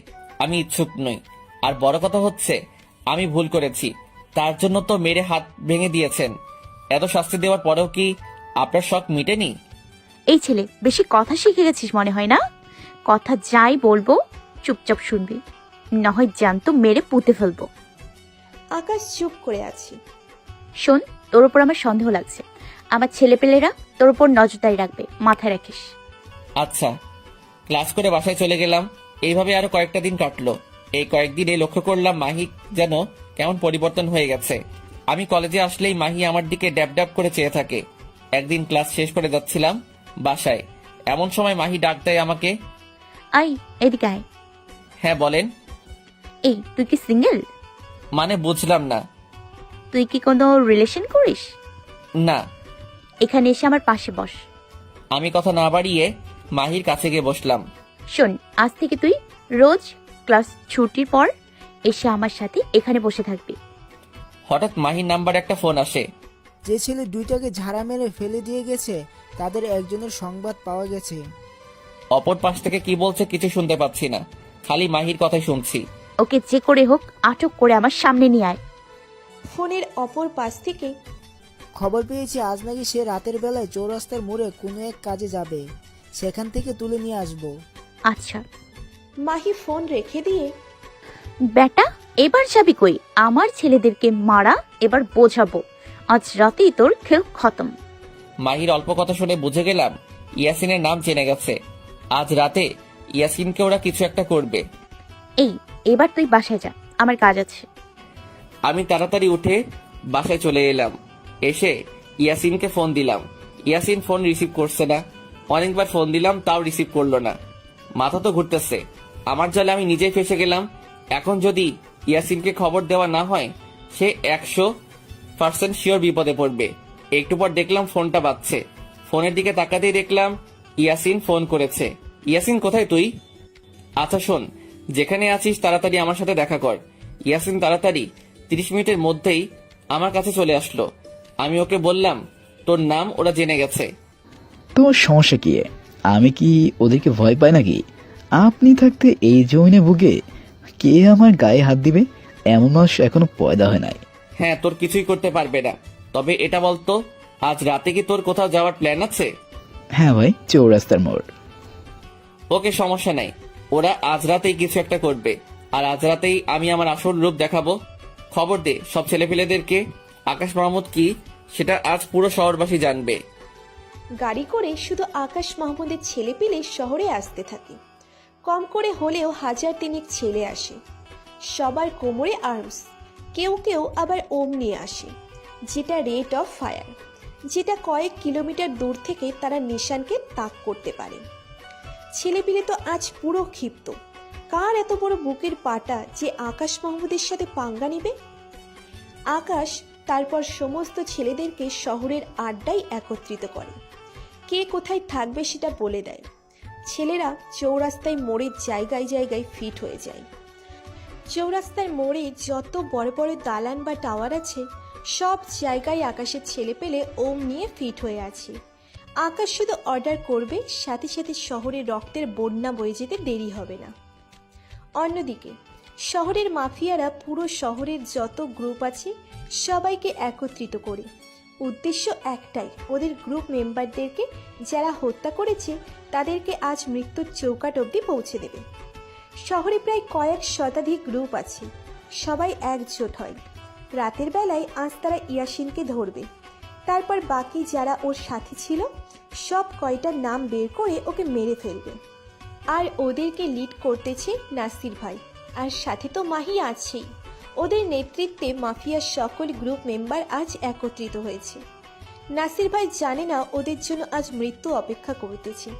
আমি ইচ্ছুক নই। আর বড় কথা হচ্ছে আমি ভুল করেছি, তার জন্য তো মেরে হাত ভেঙে দিয়েছেন। এত শাস্তি দেওয়ার পরেও কি আপনার শখ মিটেনি? এই ছেলে, বেশি কথা শিখে গেছিস মনে হয় না। কথা যাই বলবো চুপচাপ শুনবি, না হয় জ্যান্ত মেরে পুঁতে ফেলবো। আকাশ চুপ করে আছে। শোন, তোর উপর আমার সন্দেহ লাগছে। আমার ছেলেপেলেরা তোর উপর নজরদারি রাখবে, মাথায় রাখিস। আচ্ছা। ক্লাস করে বাসায় চলে গেলাম। এইভাবে আরো কয়েকটা দিন কাটলো। এই কয়েকদিনে লক্ষ্য করলাম মাহি যেন কেমন পরিবর্তন হয়ে গেছে। আমি কলেজে আসলেই মাহি আমার দিকে ড্যাব ড্যাব করে চেয়ে থাকে। একদিন ক্লাস শেষ করে যাচ্ছিলাম বাসায়, এমন সময় মাহি ডাক দেয় আমাকে। আই, এদিকে আয়। হ্যাঁ বলেন। এই, তুই কি সিঙ্গেল? মানে বুঝলাম না। তুই কি কোনো রিলেশন করিস? না। এখানে এসে আমার পাশে বস। আমি কথা না বাড়িয়ে মাহির কাছে গিয়ে বসলাম। শোন, আজ থেকে তুই রোজ ক্লাস ছুটির পর এসে আমার সাথে এখানে বসে থাকবি। হঠাৎ মাহির নাম্বার একটা ফোন আসে। যে ছেলে দুইটাকে ঝাড়া মেরে ফেলে দিয়ে গেছে তাদের একজনের সংবাদ পাওয়া গেছে। অপর পাশ থেকে কি বলছে কিছু শুনতে পাচ্ছি না, খালি মাহির কথাই শুনছি। ওকে যে করে হোক আটক করে আমার সামনে নিয়ে আয়। ফোনের অপর পাশ থেকে খবর পেয়েছি আজ নাকি সে রাতের বেলায় চৌরাস্তার মোড়ে কোনো এক কাজে যাবে, সেখান থেকে তুলে নিয়ে আসবো। আচ্ছা। মাহি ফোন রেখে দিয়ে বেটা, এবার যাবি কই? আমার ছেলেদেরকে মারা এবার বোঝাবো। আজ রাতেই তোর খেল খতম। মাহির অল্প কথা শুনে বুঝে গেলাম ইয়াসিনের নাম জেনে গেছে। আজ রাতে ইয়াসিনকে ওরা কিছু একটা করবে। এই, এবার তুই বাসায় যা, আমার কাজ আছে। আমি তাড়াতাড়ি উঠে বাসায় চলে এলাম। এসে ইয়াসিনকে ফোন দিলাম। ইয়াসিন ফোন রিসিভ করছে না। অনেকবার ফোন দিলাম, তাও রিসিভ করলো না। মাথা তো ঘুরতেছে। আমার জালে আমি নিজেই ফেসে গেলাম। এখন যদি ইয়াসিনকে খবর দেওয়া না হয়, সে 100% শিওর বিপদে পড়বে। একটু পর দেখলাম ফোনটা বাজছে। ফোনের দিকে তাকাতেই দেখলাম ইয়াসিন ফোন করেছে। ইয়াসিন, কোথায় তুই? আচ্ছা শোন, যেখানে আছিস তাড়াতাড়ি আমার সাথে দেখা কর। ইয়াসিন তাড়াতাড়ি 30 মিনিটের মধ্যেই আমার কাছে চলে আসলো। আমি ওকে বললাম তোর নাম ওরা জেনে গেছে। তোমার সমস্যা কি? আমি কি ওদেরকে ভয় পাই নাকি? আপনি থাকতে এই জমিনে বুকে কে আমার গায়ে হাত দিবে? এমন মানুষ এখনো পয়দা হয় নাই। হ্যাঁ, তোর কিছুই করতে পারবে না। তবে এটা বলতো, আজ রাতে কি তোর কোথাও যাওয়ার প্ল্যান আছে? হ্যাঁ ভাই, চৌরাস্তার মোড়। ওকে, সমস্যা নাই। ওরা আজ রাতেই কিছু একটা করবে, আর আজ রাতেই আমি আমার আসল রূপ দেখাবো। খবর দে সব ছেলেপেলেদেরকে আকাশ মাহমুদ কি সেটা আজ পুরো শহরবাসী জানবে। গাড়ি করে শুধু আকাশ মাহমুদের ছেলে পেলে শহরে আসতে থাকে। কম করে হলেও 1000 ছেলে আসে। সবার কোমরে আর্মস, কেউ কেউ আবার ওম নিয়ে আসে, যেটা রেট অফ ফায়ার, যেটা কয়েক কিলোমিটার দূর থেকে তারা নিশানকে তাক করতে পারে। ছেলেপিলে তো আজ পুরো ক্ষিপ্ত। কার এত বড় বুকের পাটা যে আকাশ মাহমুদের সাথে পাঙ্গা নেবে? আকাশ তারপর সমস্ত ছেলেদেরকে শহরের আড্ডায় একত্রিত করে। কে কোথায় থাকবে সেটা বলে দেয়। ছেলেরা চৌরাস্তায় মোড়ের জায়গায় জায়গায় ফিট হয়ে যায়। চৌরাস্তার মোড়ে যত বড় বড় দালান বা টাওয়ার আছে, সব জায়গায় আকাশের ছেলে পেলে ওম নিয়ে ফিট হয়ে আছে। আকাশ শুধু অর্ডার করবে, সাথে সাথে শহরে রক্তের বন্যা বয়ে যেতে দেরি হবে না। অন্যদিকে শহরের মাফিয়ারা পুরো শহরের যত গ্রুপ আছে সবাইকে একত্রিত করে। উদ্দেশ্য একটাই, ওদের গ্রুপ মেম্বারদেরকে যারা হত্যা করেছে তাদেরকে আজ মৃত্যুর চৌকাঠ অবধি পৌঁছে দেবে। শহরে প্রায় কয়েক শতাধিক গ্রুপ আছে, সবাই একজোট হয়। রাতের বেলায় আজ তারা ইয়াসিনকে ধরবে। তারপর বাকি যারা ওর সাথে ছিল সব কয়টার নাম বের করে ওকে মেরে ফেলবে। আর ওদেরকে লিড করতেছে নাসির ভাই, আর সাথে তো মাহি আছেই। ওদের নেতৃত্বে মাফিয়ার সকল গ্রুপ মেম্বার আজ একত্রিত হয়েছে। নাসির ভাই জানে না ওদের জন্য আজ মৃত্যু অপেক্ষা করতেছে।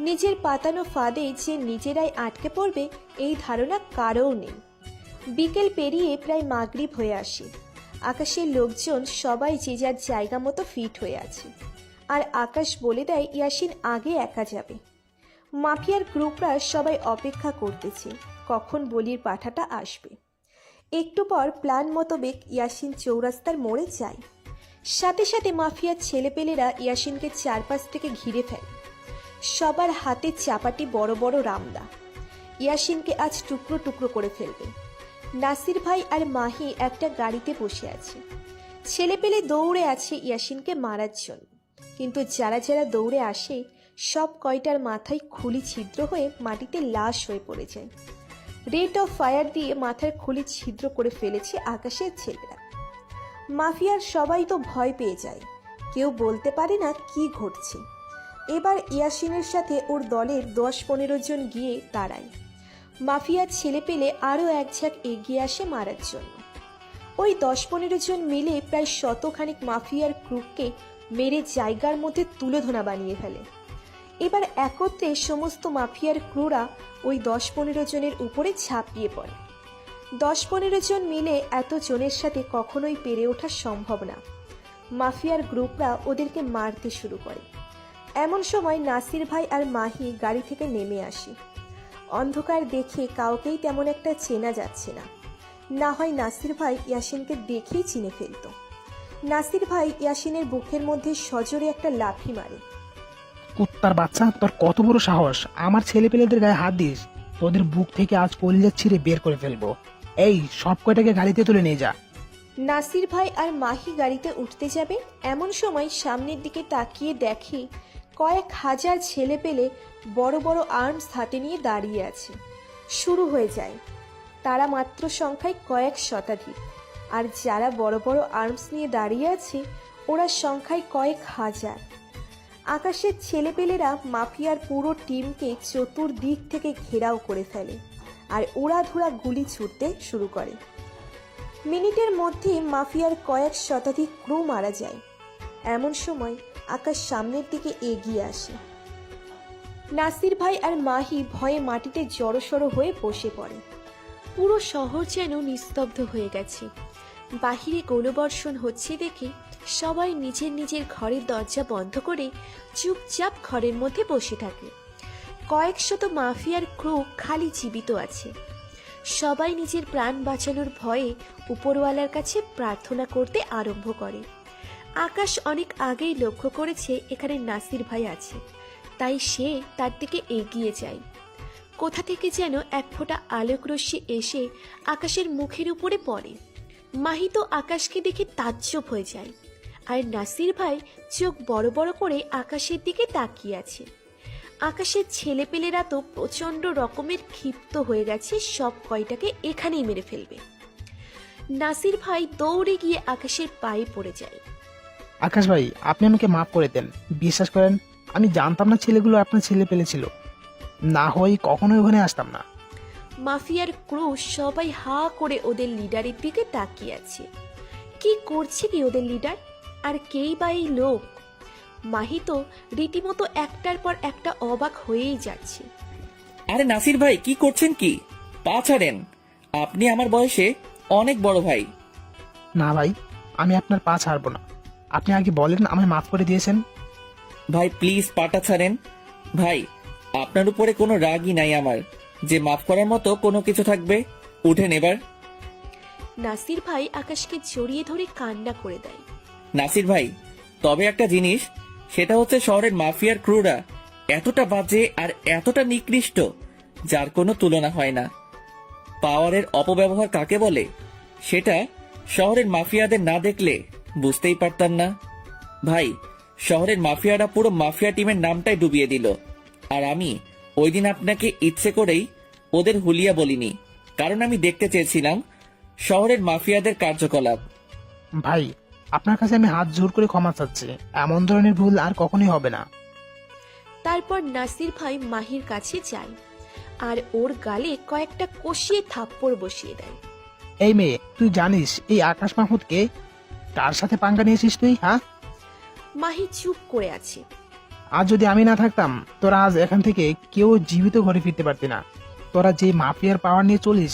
নিজের পাতানো ফাঁদে যে নিজেরাই আটকে পড়বে এই ধারণা কারও নেই। বিকেল পেরিয়ে প্রায় মাগরিব হয়ে আসে। আকাশের লোকজন সবাই যে যার জায়গা মতো ফিট হয়ে আছে, আর আকাশ বলে দেয় ইয়াসিন আগে একা যাবে। মাফিয়ার গ্রুপরা সবাই অপেক্ষা করতেছে কখন বলির পাঠাটা আসবে। একটু পর প্ল্যান মোতাবেক ইয়াসিন চৌরাস্তার মোড়ে যায়। সাথে সাথে মাফিয়ার ছেলেপেলেরা ইয়াসিনকে চারপাশ থেকে ঘিরে ফেলে। সবার হাতে চাপাটি বড় বড় রামদা। ইয়াসিনকে আজ টুকরো টুকরো করে ফেলবে। নাসির ভাই আর মাহি একটা গাড়িতে বসে আছে। ছেলেপেলে দৌড়ে আছে ইয়াসিনকে মারার জন্য, কিন্তু যারা যারা দৌড়ে আসে সব কয়টার মাথায় খুলি ছিদ্র হয়ে মাটিতে লাশ হয়ে পড়ে যায়। রেট অফ ফায়ার দিয়ে মাথার খুলি ছিদ্র করে ফেলেছে আকাশের ছেলেরা। মাফিয়ার সবাই তো ভয় পেয়ে যায়, কেউ বলতে পারে না কি ঘটছে। এবার ইয়াসিনের সাথে ওর দলের 10-15 জন গিয়ে দাঁড়ায়। মাফিয়ার ছেলে পেলে আরও এক ঝাঁক এগিয়ে আসে মারার জন্য। ওই 10-15 জন মিলে প্রায় 100 মাফিয়ার গ্রুপকে মেরে জায়গার মধ্যে তুলোধনা বানিয়ে ফেলে। এবার একত্রে সমস্ত মাফিয়ার ক্রুরা ওই 10-15 জনের উপরে ঝাঁপিয়ে পড়ে। 10-15 জন মিলে এত জনের সাথে কখনোই পেরে ওঠা সম্ভব না। মাফিয়ার গ্রুপরা ওদেরকে মারতে শুরু করে। এমন সময় নাসির ভাই আর মাহি গাড়ি থেকে নেমে আসে। অন্ধকার দেখে কাউকেই তেমন একটা চেনা যাচ্ছে না। না হয় নাসির ভাই ইয়াসিনকে দেখেই চিনে ফেলত। নাসির ভাই ইয়াসিনের বুকের মধ্যে সজোরে একটা লাথি মারে। কুত্তার বাচ্চা, তোর কত বড় সাহস আমার ছেলেপেলেদের গায়ে হাত দিস? তোদের বুক থেকে আজ কলিজা ছিঁড়ে বের করে ফেলবো। এই সব কয়টাকে গাড়িতে তুলে নিয়ে যা। নাসির ভাই আর মাহি গাড়িতে উঠতে যাবে, এমন সময় সামনের দিকে তাকিয়ে দেখে কয়েক হাজার ছেলে পেলে বড় বড় আর্মস হাতে নিয়ে দাঁড়িয়ে আছে। শুরু হয়ে যায়। তারা মাত্র সংখ্যায় কয়েক শতাধিক, আর যারা বড় বড় আর্মস নিয়ে দাঁড়িয়ে আছে ওরা সংখ্যায় কয়েক হাজার। আকাশের ছেলেপেলেরা মাফিয়ার পুরো টিমকে চতুর্দিক থেকে ঘেরাও করে ফেলে আর উড়াধুরা গুলি ছুটতে শুরু করে। মিনিটের মধ্যে মাফিয়ার কয়েক শতাধিক ক্রু মারা যায়। এমন সময় আকাশ সামনের দিকে এগিয়ে আসে। নাসির ভাই আর মাহি ভয়ে মাটিতে জড়সড় হয়ে বসে পড়ে। পুরো শহর যেন নিস্তব্ধ হয়ে গেছে। বাহিরে গোলবর্ষণ হচ্ছে দেখে সবাই নিজের নিজের ঘরের দরজা বন্ধ করে চুপচাপ ঘরের মধ্যে বসে থাকে। কয়েকশত মাফিয়ার ক্রু খালি জীবিত আছে। সবাই নিজের প্রাণ বাঁচানোর ভয়ে উপরওয়ালার কাছে প্রার্থনা করতে আরম্ভ করে। আকাশ অনেক আগেই লক্ষ্য করেছে এখানে নাসির ভাই আছে, তাই সে তার দিকে এগিয়ে যায়। কোথা থেকে যেন এক ফোঁটা আলোক রশ্মি এসে আকাশের মুখের উপরে পড়ে। মাহি তো আকাশকে দেখে তাজ্জব হয়ে যায়, আর নাসির ভাই চোখ বড় বড় করে আকাশের দিকে তাকিয়ে আছে। আকাশের ছেলেপেলেরা তো প্রচণ্ড রকমের ক্ষিপ্ত হয়ে গেছে, সব কয়টাকে এখানেই মেরে ফেলবে। নাসির ভাই দৌড়ে গিয়ে আকাশের পায়ে পড়ে যায়। আকাশ ভাই, আপনি আমাকে মাফ করে দেন। বিশ্বাস করেন, আমি জানতাম না ছেলেগুলো আপনার ছেলে পেলে ছিল, না হয় কখনোই ওখানে আসতাম না। মাফিয়ার ক্রু সবাই হা করে ওদের লিডারের দিকে তাকিয়ে আছে। কি করছে কি ওদের লিডার, আর কেই বা এই লোক? মাহি তো রীতিমতো একটার পর একটা অবাক হয়েই যাচ্ছে। আরে নাসির ভাই, কি করছেন কি? পা ছাড়েন, আপনি আমার বয়সে অনেক বড় ভাই। না ভাই, আমি আপনার পা ছাড়বো না। আপনি আগে বলেন আমায় মাফ করে দিয়েছেন। ভাই প্লিজ পাটা ছাড়েন। ভাই, আপনার উপরে কোনো রাগই নাই আমার যে মাফ করার মতো কোনো কিছু থাকবে। উঠেন এবার। নাসির ভাই আকাশকে জড়িয়ে ধরে কান্না করে দেয়। নাসির ভাই, তবে একটা জিনিস, সেটা হচ্ছে শহরের মাফিয়ার ক্রুরা এতটা বাজে আর এতটা নিকৃষ্ট যার কোনো তুলনা হয় না। পাওয়ারের অপব্যবহার কাকে বলে সেটা শহরের মাফিয়াদের না দেখলে বুঝতেই পারতাম না। ভাই, শহরের মাফিয়ারা পুরো মাফিয়া টিমের নামটাই ডুবিয়ে দিল, আর আমি ওই দিন আপনাকে ইচ্ছে করেই ওদের হুলিয়া বলিনি, কারণ আমি দেখতে চেয়েছিলাম শহরের মাফিয়াদের কার্যকলাপ। ভাই, আপনার কাছে আমি হাত জোর করে ক্ষমা চাচ্ছি। এমন ধরনের ভুল আর কখনোই হবে না। তারপর নাসির ভাই মাহির কাছে যায় আর ওর গালে কয়েকটা কষিয়ে থাপ্পড় বসিয়ে দেয়। এই মেয়ে, তুই জানিস এই আকাশ মাহমুদকে? কার সাথে পাঙ্গা নিয়েছিস তুই? হ্যাঁ, মাহি চুপ করে আছে। আজ যদি আমি না থাকতাম, তোরা আজ এখান থেকে কেউ জীবিত ঘরে ফিরতে পারতি না। তোরা যে মাফিয়ার পাওয়ার নিয়ে চলিস,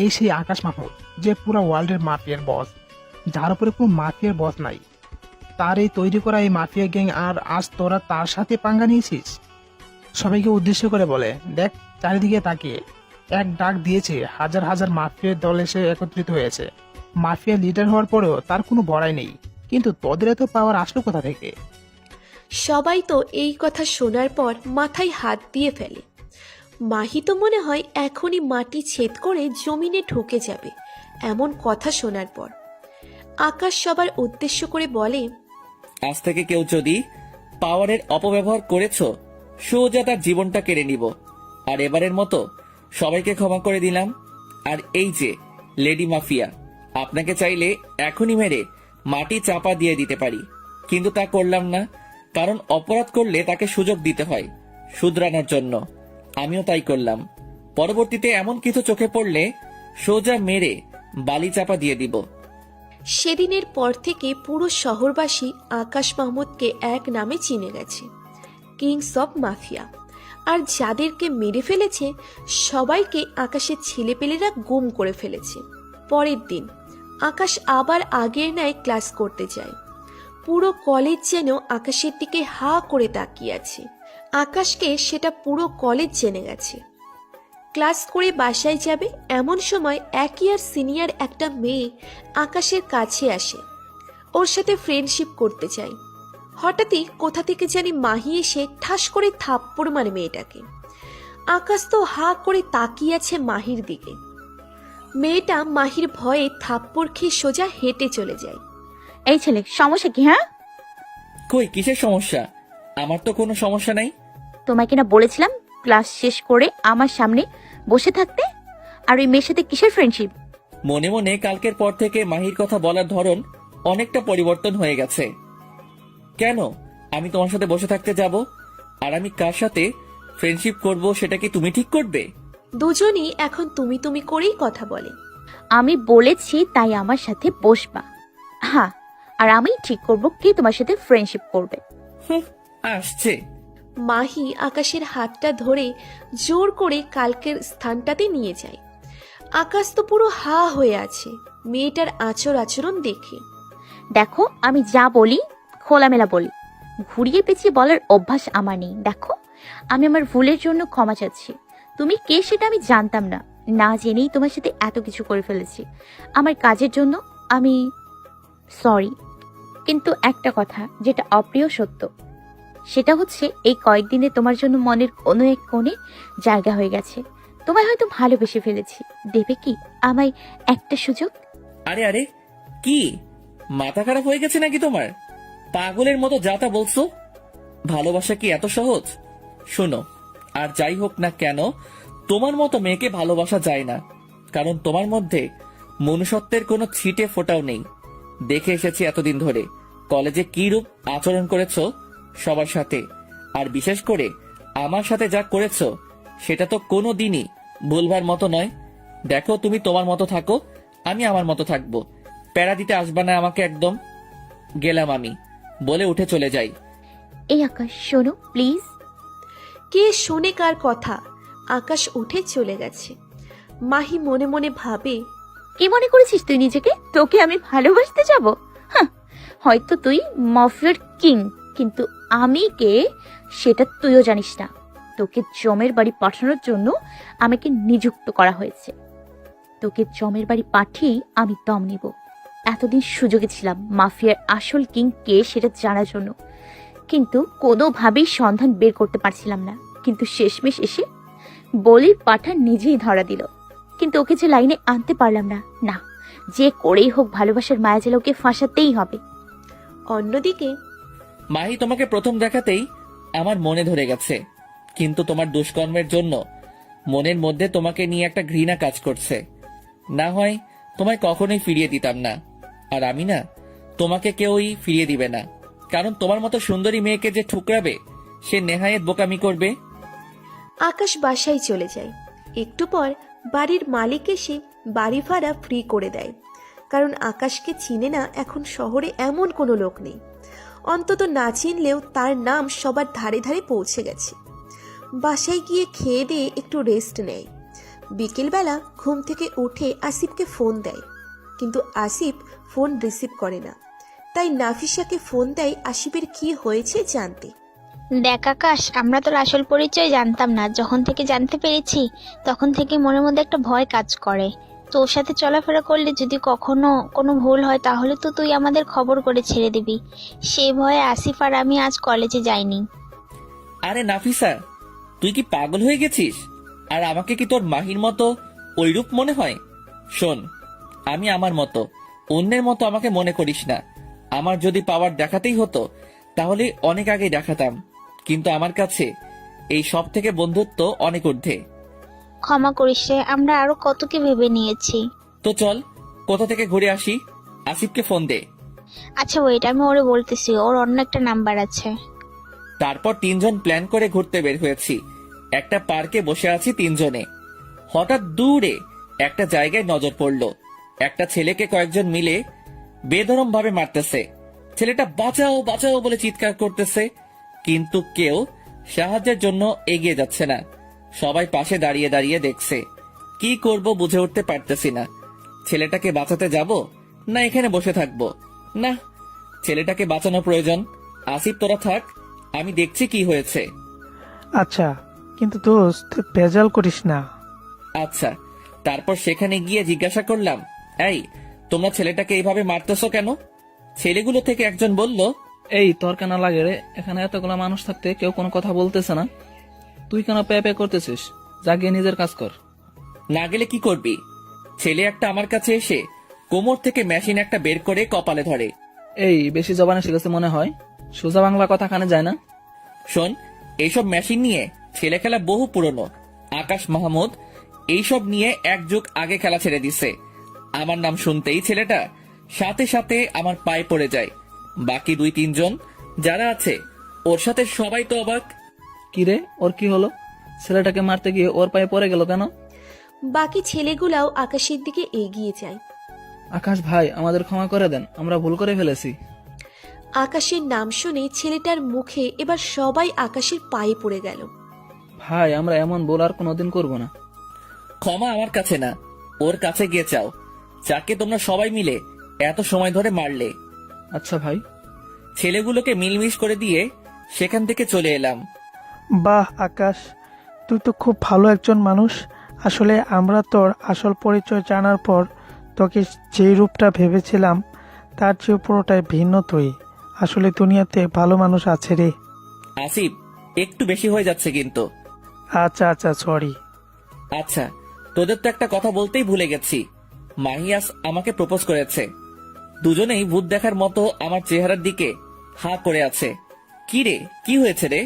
এই সেই আকাশ মাহমুদ যে পুরো ওয়ার্ল্ডের মাফিয়ার বস, যার উপরে কোনো মাফিয়ার বস নাই। তার এই তৈরি করা এই মাফিয়া গ্যাং, আর আজ তোরা তার সাথে পাঙ্গা নিয়েছিস। সবাইকে উদ্দেশ্য করে বলে, দেখ চারিদিকে তাকিয়ে, এক ডাক দিয়েছে, হাজার হাজার মাফিয়ার দল এসে একত্রিত হয়েছে। মাফিয়া লিডার হওয়ার পরেও তার কোনো বড়াই নেই, কিন্তু তোদের এত পাওয়ার আসলো কোথা থেকে? সবাই তো এই কথা শোনার পর মাথায় হাত দিয়ে ফেলে। মাহি তো মনে হয় এখনই মাটি ছেদ করে জমিনে ঢুকে যাবে এমন কথা শোনার পর। আকাশ সবার উদ্দেশ্য করে বলে, আজ থেকে কেউ যদি পাওয়ারের অপব্যবহার করেছো, সোজা তার জীবনটা কেড়ে নিব। আর এবারের মতো সবাইকে ক্ষমা করে দিলাম। আর এই যে লেডি মাফিয়া, আপনাকে চাইলে এখনই মেরে মাটি চাপা দিয়ে দিতে পারি, কিন্তু তা করলাম না, কারণ অপরাধ করলে তাকে সুযোগ দিতে হয় শুধরানোর জন্য। আমিও তাই করলাম। পরবর্তীতে এমন কিছু চোখে পড়লে সোজা মেরে বালি চাপা দিয়ে দিব। সেদিনের পর থেকে পুরো শহরবাসী আকাশ মাহমুদকে এক নামে চিনে গেছে, কিংস অব মাফিয়া। আর যাদেরকে মেরে ফেলেছে সবাইকে আকাশের ছেলেপেলেরা গুম করে ফেলেছে। পরের দিন আকাশ আবার আগের ন্যায় ক্লাস করতে যায়। পুরো কলেজ যেন আকাশের দিকে হা করে তাকিয়ে আছে। আকাশকে সেটা পুরো কলেজ জেনে গেছে। ক্লাস করে বাসায় যাবে এমন সময় এক ইয়ার সিনিয়র একটা মেয়ে আকাশের কাছে আসে, ওর সাথে ফ্রেন্ডশিপ করতে চায়। হঠাৎই কোথা থেকে জানি মাহি এসে ঠাস করে থাপ্পড় মারে মেয়েটাকে। আকাশ তো হা করে তাকিয়ে আছে মাহির দিকে। মেয়েটা মাহির ভয়ে থাপ্পড় খেয়ে সোজা হেঁটে চলে যায়। এই ছেলে, সমস্যা কি? হ্যাঁ, কই কিসের সমস্যা? আমার তো কোনো সমস্যা নাই। তোমাকে না বলেছিলাম ক্লাস শেষ করে আমার সামনে বসে থাকতে? আর ওই মেয়ের সাথে কিসের ফ্রেন্ডশিপ? মনে মনে কালকের পর থেকে মাহির কথা বলার ধরন অনেকটা পরিবর্তন হয়ে গেছে। কেন আমি তোমার সাথে বসে থাকতে যাব? আর আমি কার সাথে ফ্রেন্ডশিপ করব সেটা কি তুমি ঠিক করবে? দুজনই এখন তুমি তুমি করেই কথা বলে। আমি বলেছি তাই আমার সাথে বসবা। হ্যাঁ, আর আমি ঠিক করব কে তোমার সাথে ফ্রেন্ডশিপ করবে। আসছে। মাহি আকাশের হাতটা ধরে জোর করে কালকের স্থানটাতে নিয়ে যায়। আকাশ তো পুরো হা হয়ে আছে মেয়েটার আচরণ দেখে। দেখো, আমি যা বলি খোলামেলা বলি, ঘুরিয়ে পেঁচিয়ে বলার অভ্যাস আমার নেই। দেখো, আমি আমার ভুলের জন্য ক্ষমা চাচ্ছি। তুমি কে সেটা আমি জানতাম না, না জেনেই তোমার সাথে এত কিছু করে ফেলেছি। আমার কাজের জন্য আমি সরি। কিন্তু একটা কথা যেটা অপ্রিয় সত্য, সেটা হচ্ছে এই কয়েকদিনে তোমার জন্য মনের কোনো এক কোণে জায়গা হয়ে গেছে। তোমায় হয়তো ভালোবেসে ফেলেছি। দেবে কি আমায় একটা সুযোগ? আরে আরে, কি মাথা খারাপ হয়ে গেছে নাকি তোমার? পাগলের মতো যা তা বলছো। ভালোবাসা কি এত সহজ? শোনো, আর যাই হোক না কেন, তোমার মতো মেয়েকে ভালোবাসা যায় না, কারণ তোমার মধ্যে মনুষ্যত্বের কোনো ছিটে ফোঁটাও নেই। দেখে এসেছি এতদিন ধরে কলেজে কি রূপ আচরণ করেছো সবার সাথে, আর বিশেষ করে আমার সাথে যা করেছো সেটা তো কোনো দিনই ভুলবার মতো নয়। দেখো, তুমি তোমার মতো থাকো, আমি আমার মতো থাকবো। প্যারা দিতে আসবা না আমাকে একদম। গেলাম আমি, বলে উঠে চলে যাই। এই আকাশ, শোনো প্লিজ। কে শোনে কার কথা? আকাশ উঠে চলে গেছে। মাহি মনে মনে ভাবে, কি মনে করেছিস তুই নিজেকে? তোকে আমি ভালোবাসতে যাব? হয়তো তুই মাফিয়ার কিং, কিন্তু আমি কে সেটা তুইও জানিস না। তোকে জমের বাড়ি পাঠানোর জন্য আমাকে নিযুক্ত করা হয়েছে। তোকে জমের বাড়ি পাঠিয়েই আমি দম নিব। এতদিন সুযোগে ছিলাম মাফিয়ার আসল কিং কে সেটা জানার জন্য, কিন্তু কোনোভাবেই সন্ধান বের করতে পারছিলাম না। কিন্তু শেষমেশ এসে বলির পাঠা নিজেই ধরা দিল, কিন্তু ওকে যে লাইনে আনতে পারলাম না। না, যে করেই হোক ভালোবাসার মায়াজালে ওকে ফাঁসাতেই হবে। অন্যদিকে মাহি, তোমাকে প্রথম দেখাতেই আমার মনে ধরে গেছে, কিন্তু তোমার দুষ্কর্মের জন্য মনের মধ্যে তোমাকে নিয়ে একটা ঘৃণা কাজ করছে। না হয় তোমায় কখনোই ফিরিয়ে দিতাম না, আর আমি না, তোমাকে কেউই ফিরিয়ে দিবে না, কারণ তোমার মতো সুন্দরী মেয়েকে যে ঠুকরাবে সে নেহায়েত বোকামি করবে। আকাশ বাসায় চলে যায়। একটু পর বাড়ির মালিক এসে বাড়ি ভাড়া ফ্রি করে দেয়, কারণ আকাশকে চিনে না এখন শহরে এমন কোনো লোক নেই। অন্তত না চিনলেও তার নাম সবার ধারে ধারে পৌঁছে গেছে। বাসায় গিয়ে খেয়ে দিয়ে একটু রেস্ট নেয়। বিকেলবেলা ঘুম থেকে উঠে আসিফকে ফোন দেয়, কিন্তু আসিফ ফোন রিসিভ করে না। তাই নাফিসাকে ফোন দেয় আসিফের কি হয়েছে জানতে। দেখ আকাশ, আমরা তোর আসল পরিচয় জানতাম না। যখন থেকে জানতে পেরেছি তখন থেকে মনের মধ্যে একটা ভয় কাজ করে। তোর সাথে চলাফেরা করলে যদি কখনো কোনো ভুল হয় তাহলে তো তুই আমাদের খবর করে ছেড়ে দিবি। সেই ভয়ে আসিফ আর আমি আজ কলেজে যাইনি। আরে নাফিসা, তুই কি পাগল হয়ে গেছিস? আর আমাকে কি তোর মাহির মতো ওইরূপ মনে হয়? শোন, আমি আমার মতো, অন্যের মতো আমাকে মনে করিস না। আমার যদি পাওয়ার দেখাতেই হতো তাহলে অনেক আগেই দেখাতাম, কিন্তু আমার কাছে এই সব থেকে বন্ধুত্ব অনেক ঊর্ধ্বে। ক্ষমা করিস রে, আমরা আরো কত কি ভেবে নিয়েছি। তো চল কোথা থেকে ঘুরে আসি। আসিফকে ফোন দে। আচ্ছা ওয়েট, আমি ওরে বলতেছি, ওর অন্য একটা নাম্বার আছে। তারপর তিনজন প্ল্যান করে ঘুরতে বের হয়েছি। একটা পার্কে বসে আছি তিনজনে। হঠাৎ দূরে একটা জায়গায় নজর পড়ল। একটা ছেলেকে কয়েকজন মিলে বেধরম ভাবে মারতেছে। ছেলেটা বাঁচাও বাঁচাও বলে চিৎকার করতেছে, কিন্তু কেউ সাহায্যের জন্য এগিয়ে যাচ্ছে না। সবাই পাশে দাঁড়িয়ে দাঁড়িয়ে দেখছে। কি করব বুঝে উঠতে পারতেছি না। ছেলেটাকে বাঁচাতে যাব না এখানে বসে থাকবো? না, ছেলেটাকে বাঁচানো প্রয়োজন। আসিফ, তোরা থাক, আমি দেখছি কি হয়েছে। আচ্ছা, কিন্তু দোস্ত ভেজাল করিস না। আচ্ছা। তারপর সেখানে গিয়ে জিজ্ঞাসা করলাম, এই তোমরা ছেলেটাকে এইভাবে মারতেছো কেন? ছেলেগুলো থেকে একজন বলল, এই তোর কেন লাগে রে? এখানে এতগুলো মানুষ থাকতে কেউ কোনো কথা বলতেছে না, তুই কেন পে পে করতেছিস? যা গিয়ে নিজের কাজ কর। না গেলে কি করবি? ছেলে একটা আমার কাছে এসে কোমর থেকে মেশিন একটা বের করে কপালে ধরে। এই বেশি জবানে শিখেছে মনে হয়, সোজা বাংলা কথা কানে যায় না। শোন, এইসব মেশিন নিয়ে ছেলে খেলা বহু পুরনো। আকাশ মাহমুদ এইসব নিয়ে এক যুগ আগে খেলা ছেড়ে দিছে। আমার নাম শুনতেই ছেলেটা সাথে সাথে আমার পায়ে পড়ে যায়। বাকি 2-3 জন যারা আছে ওর সাথে সবাই তো অবাক। কি রে, ওর কি হলো? ছেলেটাকে মারতে গিয়ে ওর পায়ে পড়ে গেল কেন? বাকি ছেলেগুলাও আকাশের দিকে এগিয়ে যায়। আকাশ ভাই, আমাদের ক্ষমা করে দেন, আমরা ভুল করে ফেলেছি। আকাশের নাম শুনে ছেলেটার মুখে এবার সবাই আকাশের পায়ে পড়ে গেল। ভাই, আমরা এমন ভুল আর কোনোদিন করব না। ক্ষমা আমার কাছে না, ওর কাছে গিয়ে চাও, যাকে তোমরা সবাই মিলে এত সময় ধরে মারলে। আচ্ছা ভাই। ছেলেগুলোকে মিলমিশ করে দিয়ে সেখান থেকে চলে এলাম। বাহ আকাশ, তুই তো খুব ভালো একজন মানুষ। আসলে আমরা তোর আসল পরিচয় জানার পর তোকে যেই রূপটা ভেবেছিলাম তার চেয়ে পুরোটাই ভিন্ন তুই। আসলে দুনিয়াতে ভালো মানুষ আছে রে। আসিফ, একটু বেশি হয়ে যাচ্ছে কিন্তু। আচ্ছা আচ্ছা, সরি। আচ্ছা, তোদের তো একটা কথা বলতেই ভুলে গেছি। মাহিয়াস আমাকে প্রপোজ করেছে। দুজনেই ভূত দেখার মতো আমার চেহারার দিকে হা করে আছে। কি রে, কি হয়েছে রে?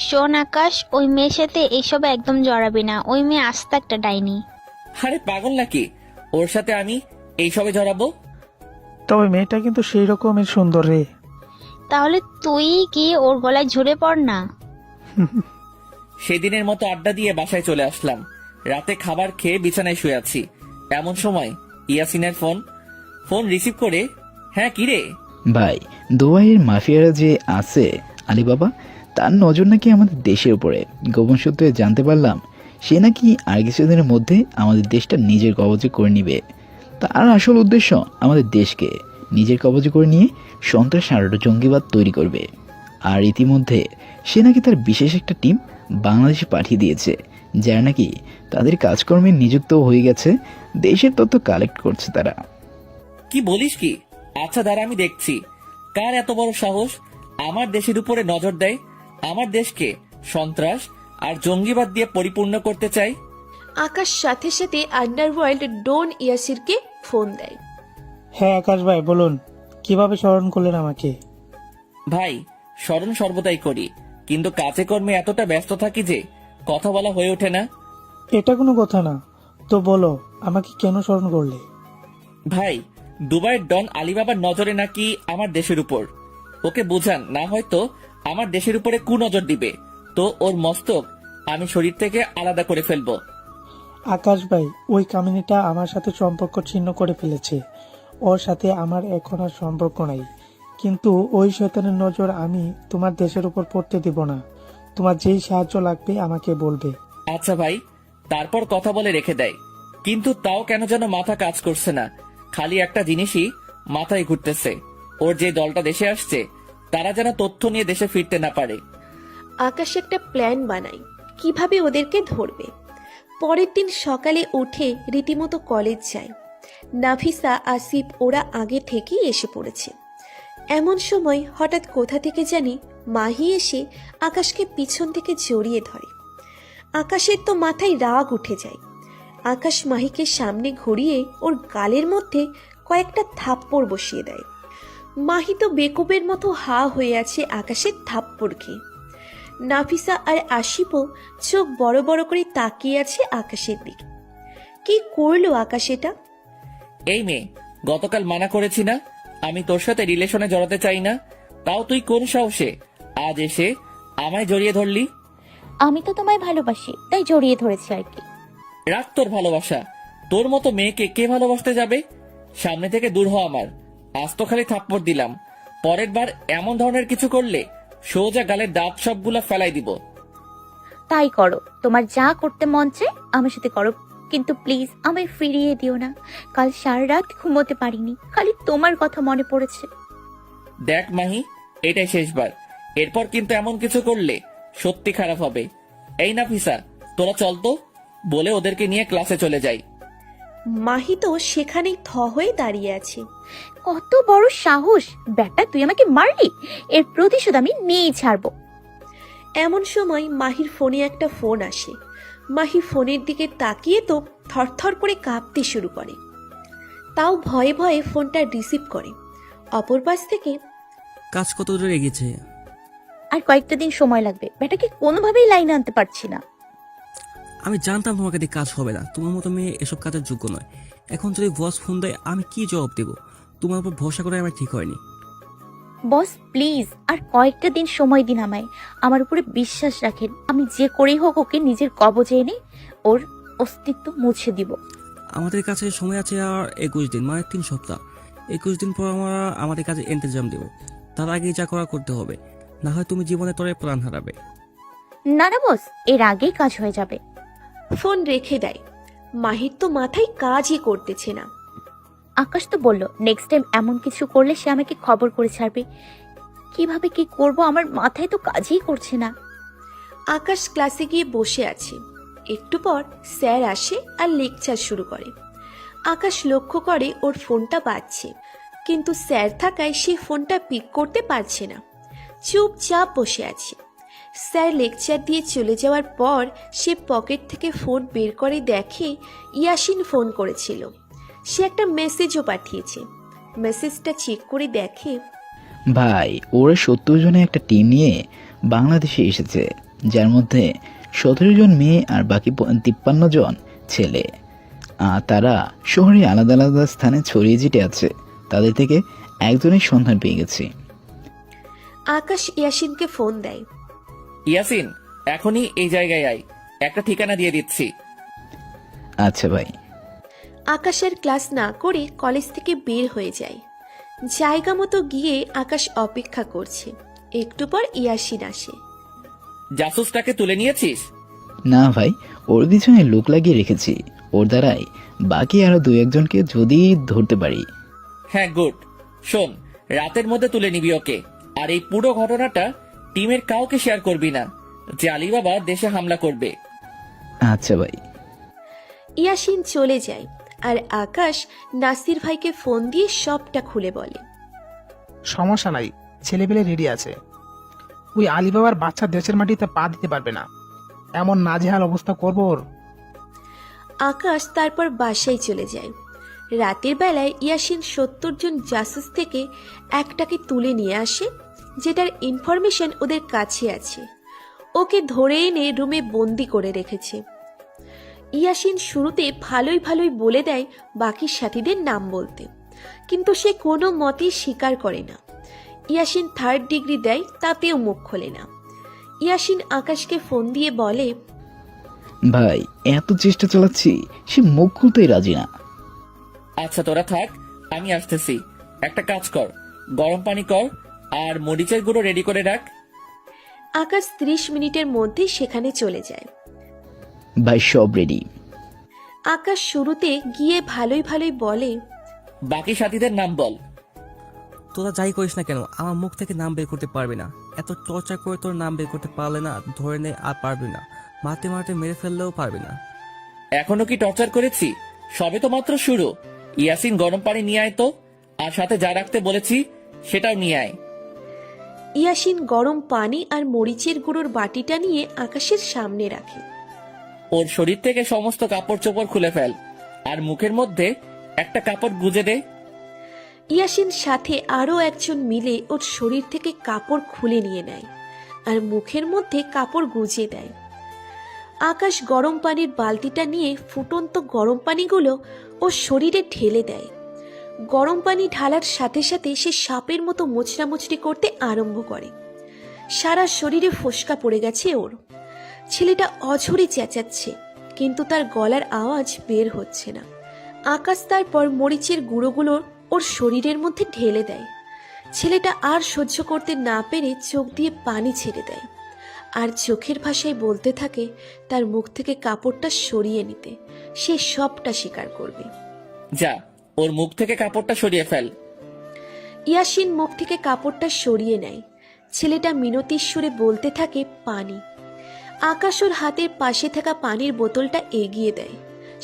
শোন আকাশ, ওই মেয়ের সাথে এইসব একদম জড়াবি না। ওই মেয়ে আস্তে একটা ডাইনি। আরে পাগল নাকি, ওর সাথে আমি এইসবে জড়াবো? তবে মেয়েটা কিন্তু সেই রকমের সুন্দর রে। তাহলে তুই গিয়ে ওর গলায় ঝরে পড় না। সেদিনের মতো আড্ডা দিয়ে বাসায় চলে আসলাম। রাতে খাবার খেয়ে বিছানায় শুয়ে আছি। এমন সময় ইয়াসিনের ফোন রিসিভ করে, হ্যাঁ কি রে? ভাই, দুবাইয়ের মাফিয়ারা যে আছে আলিবাবা, তার নজর নাকি আমাদের দেশের উপরে। গোপন সূত্রে জানতে পারলাম সে নাকি আর কিছুদিনের মধ্যে আমাদের দেশটা নিজের কবজে করে নিবে। তার আসল উদ্দেশ্য আমাদের দেশকে নিজের কবজে করে নিয়ে সন্ত্রাস আর জঙ্গিবাদ তৈরি করবে। আর ইতিমধ্যে সে নাকি তার বিশেষ একটা টিম বাংলাদেশে পাঠিয়ে দিয়েছে, যারা নাকি তাদের কাজকর্মে নিযুক্ত হয়ে গেছে। দেশের তথ্য কালেক্ট করছে তারা। কি বলিস কি? আচ্ছা দাঁড়া, আমি দেখছি কার এত বড় সাহস আমার দেশের উপরে নজর দেয়, আমার দেশকে সন্ত্রাস আর জঙ্গিবাদ দিয়ে পরিপূর্ণ করতে চাই। আকাশ সাথে সাথে আন্ডারওয়ার্ল্ড ডন ইয়াসিরকে ফোন দেয়। হ্যাঁ আকাশ ভাই, বলুন কিভাবে স্মরণ করলেন আমাকে? ভাই, স্মরণ সর্বদাই করি, কিন্তু কাজে কর্মে এতটা ব্যস্ত থাকি যে কথা বলা হয়ে ওঠে না। এটা কোনো কথা না, তো বলো আমাকে কেন স্মরণ করলে? ভাই, দুবাইয়ের ডন আলিবাবার নজরে নাকি আমার দেশের উপর। ওকে বুঝান, না হয়তো আমার দেশের উপরে কুনজর দিবে, তো ওর মস্তক আমি শরীর থেকে আলাদা করে ফেলবো। আকাশ ভাই, ওই কামিনীটা আমার সাথে সম্পর্ক ছিন্ন করে ফেলেছে। ওর সাথে আমার এখন আর সম্পর্ক নাই। কিন্তু ওই শয়তানের নজর আমি তোমার দেশের উপর পড়তে দিব না। তোমার যেই সাহায্য লাগবে আমাকে বলবে। আচ্ছা ভাই, তারপর কথা বলে রেখে দেয়। কিন্তু তাও কেন যেন মাথা কাজ করছে না, খালি একটা জিনিসই মাথায় ঘুরতেছে, ওর যে দলটা দেশে আসছে তারা যেন তথ্য নিয়ে দেশে ফিরতে না পারে। আকাশ একটা প্ল্যান বানায় কিভাবে ওদেরকে ধরবে। পরের দিন সকালে উঠে রীতিমতো কলেজ যায়। নাফিসা, আসিফ ওরা আগে থেকেই এসে পড়েছে। এমন সময় হঠাৎ কোথা থেকে জানি মাহি এসে আকাশকে পিছন থেকে জড়িয়ে ধরে। আকাশের তো মাথায় রাগ উঠে যায়। আকাশ মাহিকে সামনে ঘুরিয়ে ওর গালের মধ্যে কয়েকটা থাপ্পড় বসিয়ে দেয়। মাহি তো বেকুবের মতো হা হয়ে আছে আকাশের থাপ্পড় খেয়ে। নাফিসা আর আসিফও চোখ বড় বড় করে তাকিয়ে আছে আকাশের দিকে। কি করলো আকাশ এটা? এই মেয়ে, গতকাল মানা করেছি না আমি তোর সাথে রিলেশনে জড়াতে চাই না, তাও তুই কোন সাহসে আজ এসে আমায় জড়িয়ে ধরলি? আমি তো তোমায় ভালোবাসি, তাই জড়িয়ে ধরেছি আর কি। রাখ তোর ভালোবাসা, তোর মতো মেয়েকে কে ভালোবাসতে যাবে? সামনে থেকে দূর হ আমার। আজ তো খালি থাপ্পড় দিলাম, পরের বার এমন ধরনের কিছু করলে সোজা গালের দাঁত সবগুলা ফেলাই দিব। তাই করো, তোমার যা করতে মন চায় আমার সাথে করো, কিন্তু প্লিজ আমায় ফিরিয়ে দিও না। কাল সারা রাত ঘুমোতে পারিনি, খালি তোমার কথা মনে পড়েছে। দেখ মাহি, এটাই শেষবার, এরপর কিন্তু এমন কিছু করলে সত্যি খারাপ হবে। এই নাফিসা, তোরা চল তো, বলে ওদেরকে নিয়ে ক্লাসে চলে যাই। মাহি তো সেখানেই থ হয়ে দাঁড়িয়ে আছে। কত বড় সাহস বেটা, তুই আমাকে মারলি, এর প্রতিশোধ আমি নিয়েই ছাড়বো। এমন সময় মাহির ফোনে একটা ফোন আসে। মাহি ফোনের দিকে তাকিয়ে তো থরথর করে কাঁপতে শুরু করে। তাও ভয়ে ভয়ে ফোনটা রিসিভ করে। অপর পাশ থেকে, কাজ কত দূর এগিয়েছে? আর কয়েকটা দিন সময় লাগবে, বেটাকে কোনোভাবেই লাইনে আনতে পারছি না। আমি জানতাম তোমাকে দিয়ে কাজ হবে না, তোমার মতো মেয়ে এসব কাজের যোগ্য নয়। এখন যদি বস ফোন দেয় আমি কি জবাব দেবো? তোমার উপর ভরসা করে আমার ঠিক হয়নি। বস প্লিজ আর কয়েকটা দিন সময় দিন আমায়, আমার উপরে বিশ্বাস রাখেন। আমি যে করেই হোক ওকে নিজের কবজে এনে অস্তিত্ব মুছে দিব। আমাদের কাছে সময় আছে আর 21 দিন, মানে 3 সপ্তাহ। 21 দিন পর আমরা আমাদের কাছে ইন্তজাম দেব। তার আগে যা করা করতে হবে, না হয় তুমি জীবনে তোরে প্রাণ হারাবে। না না বস, এর আগেই কাজ হয়ে যাবে। ফোন রেখে দেয়। মাহির তো মাথায় কাজই করতেছে না। আকাশ তো বলল নেক্সট টাইম এমন কিছু করলে সে আমাকে খবর করে ছাড়বে। কিভাবে কি করব আমার মাথায় তো কাজই করছে না। আকাশ ক্লাসে গিয়ে বসে আছে। একটু পর স্যার আসে আর লেকচার শুরু করে। আকাশ লক্ষ্য করে ওর ফোনটা বাজছে, কিন্তু স্যার থাকায় সে ফোনটা পিক করতে পারছে না। চুপচাপ বসে আছে। স্যার লেকচার দিয়ে চলে যাওয়ার পর সে পকেট থেকে ফোন বের করে দেখে ইয়াসিন ফোন করেছিল। সে একটা মেসেজও পাঠিয়েছে। মেসেজটা চেক করে দেখে ভাই, ওরা 70 জনের একটা টিম নিয়ে বাংলাদেশে এসেছে, যার মধ্যে 17 জন মেয়ে আর বাকি 53 জন ছেলে। আর তারা শহরে আলাদা আলাদা স্থানে ছড়িয়ে ছিটে আছে। তাদের থেকে একজনের সন্ধান পেয়ে গেছি। আকাশ ইয়াসিনকে ফোন দেয়। ইয়াসিন, এখনই এই জায়গায় আয়, একটা ঠিকানা দিয়ে দিচ্ছি। আচ্ছা ভাই। আকাশের ক্লাস না করে কলেজ থেকে বের হয়ে যায়। জায়গা মতো গিয়ে আকাশ অপেক্ষা করছে। একটু পর ইয়াসিন আসে। জাসুসটাকে তুলে নিয়েছিস? না ভাই, ওর পিছনে লোক লাগিয়ে রেখেছি। ওর দ্বারাই বাকি আরো 2-1জনকে যদি ধরতে পারি। হ্যাঁ, গুড। শোন, রাতের মধ্যে তুলে নিবি ওকে। আর এই পুরো ঘটনাটা টিমের কাউকে শেয়ার করবি না, যে আলিবাবা দেশে হামলা করবে। আচ্ছা ভাই। ইয়াসিন চলে যায় আর আকাশ নাসির ভাইকে ফোন দিয়ে সবটা খুলে বলে। সমস্যা নাই, ছেলেপেলে রেডি আছে। ওই আলিবাবার বাচ্চা দেশের মাটিতে পা দিতে পারবে না। এমন নাজেহাল অবস্থা করবো ওর। আকাশ তারপর বাসায় চলে যায়। রাতের বেলায় ইয়াসিন 70 জন জাসুস থেকে একটাকে তুলে নিয়ে আসে, যেটার ইনফরমেশন ওদের কাছে আছে। ওকে ধরে এনে রুমে বন্দি করে রেখেছে। ইয়াসিন শুরুতে ভালোই বলে দেয় বাকি সাথীদের নাম বলতে, কিন্তু সে কোনো মতেই স্বীকার করে না। ইয়াসিন 3rd ডিগ্রি দেয়, তাতেও মুখ খোলে না। ইয়াসিন আকাশকে ফোন দিয়ে বলে, ভাই, এত চেষ্টা চালাচ্ছি, সে মুখ খুলতেই রাজি না। আচ্ছা তোরা থাক, আমি আসতেছি। একটা কাজ কর, গরম পানি কর আর মরিচের গুঁড়ো রেডি করে রাখ। আকাশ 30 মিনিটের মধ্যে সেখানে চলে যায়। ভাই, সব রেডি। আকাশ শুরুতে গিয়ে ভালোই বলে, বাকি সাথীদের নাম বল। তোরা যাই করিস না কেন, আমার মুখ থেকে নাম বের করতে পারবি না। এত চর্চা করে তোর নাম বের করতে পারলে না, ধরে নে আর পারবি না। মারতে মারতে মেরে ফেললেও পারবি না। এখনো কি টর্চার করেছি? সবে তো মাত্র শুরু। ইয়াসিন, গরম পানি নিয়ে আয় তো, আর সাথে যা রাখতে বলেছি সেটাও নিয়ে আয়। ইয়াসিন গরম পানি আর মরিচের গুঁড়োর বাটিটা নিয়ে আকাশের সামনে রাখে। ওর শরীর থেকে সমস্ত কাপড় চোপড় খুলে ফেল, আর মুখের মধ্যে একটা কাপড় গুজে দে। ইয়াসিন সাথে আরো একজন মিলে ওর শরীর থেকে কাপড় খুলে নিয়ে নেয় আর মুখের মধ্যে কাপড় গুজে দেয়। আকাশ গরম পানির বালতিটা নিয়ে ফুটন্ত গরম পানিগুলো ওর শরীরে ঢেলে দেয়। গরম পানি ঢালার সাথে সাথে সে সাপের মতো মোচড়ামুচড়ি করতে আরম্ভ করে। সারা শরীরে ফোসকা পড়ে গেছে ওর। ছেলেটা অঝরে চেঁচাচ্ছে, কিন্তু তার গলার আওয়াজ বের হচ্ছে না। আকাশ তারপর মরিচের গুঁড়োগুলো ওর শরীরের মধ্যে ঢেলে দেয়। ছেলেটা আর সহ্য করতে না পেরে চোখ দিয়ে পানি ছেড়ে দেয় আর চোখের ভাষায় বলতে থাকে তার মুখ থেকে কাপড়টা সরিয়ে নিতে। সে সবটা স্বীকার করবে। যা, ওর মুখ থেকে কাপড়টা সরিয়ে ফেল। ইয়াসিন মুখ থেকে কাপড়টা সরিয়ে নেয়। ছেলেটা মিনতির সুরে বলতে থাকে পানি। আকাশ ওর হাতের পাশে থাকা পানির বোতলটা এগিয়ে দেয়।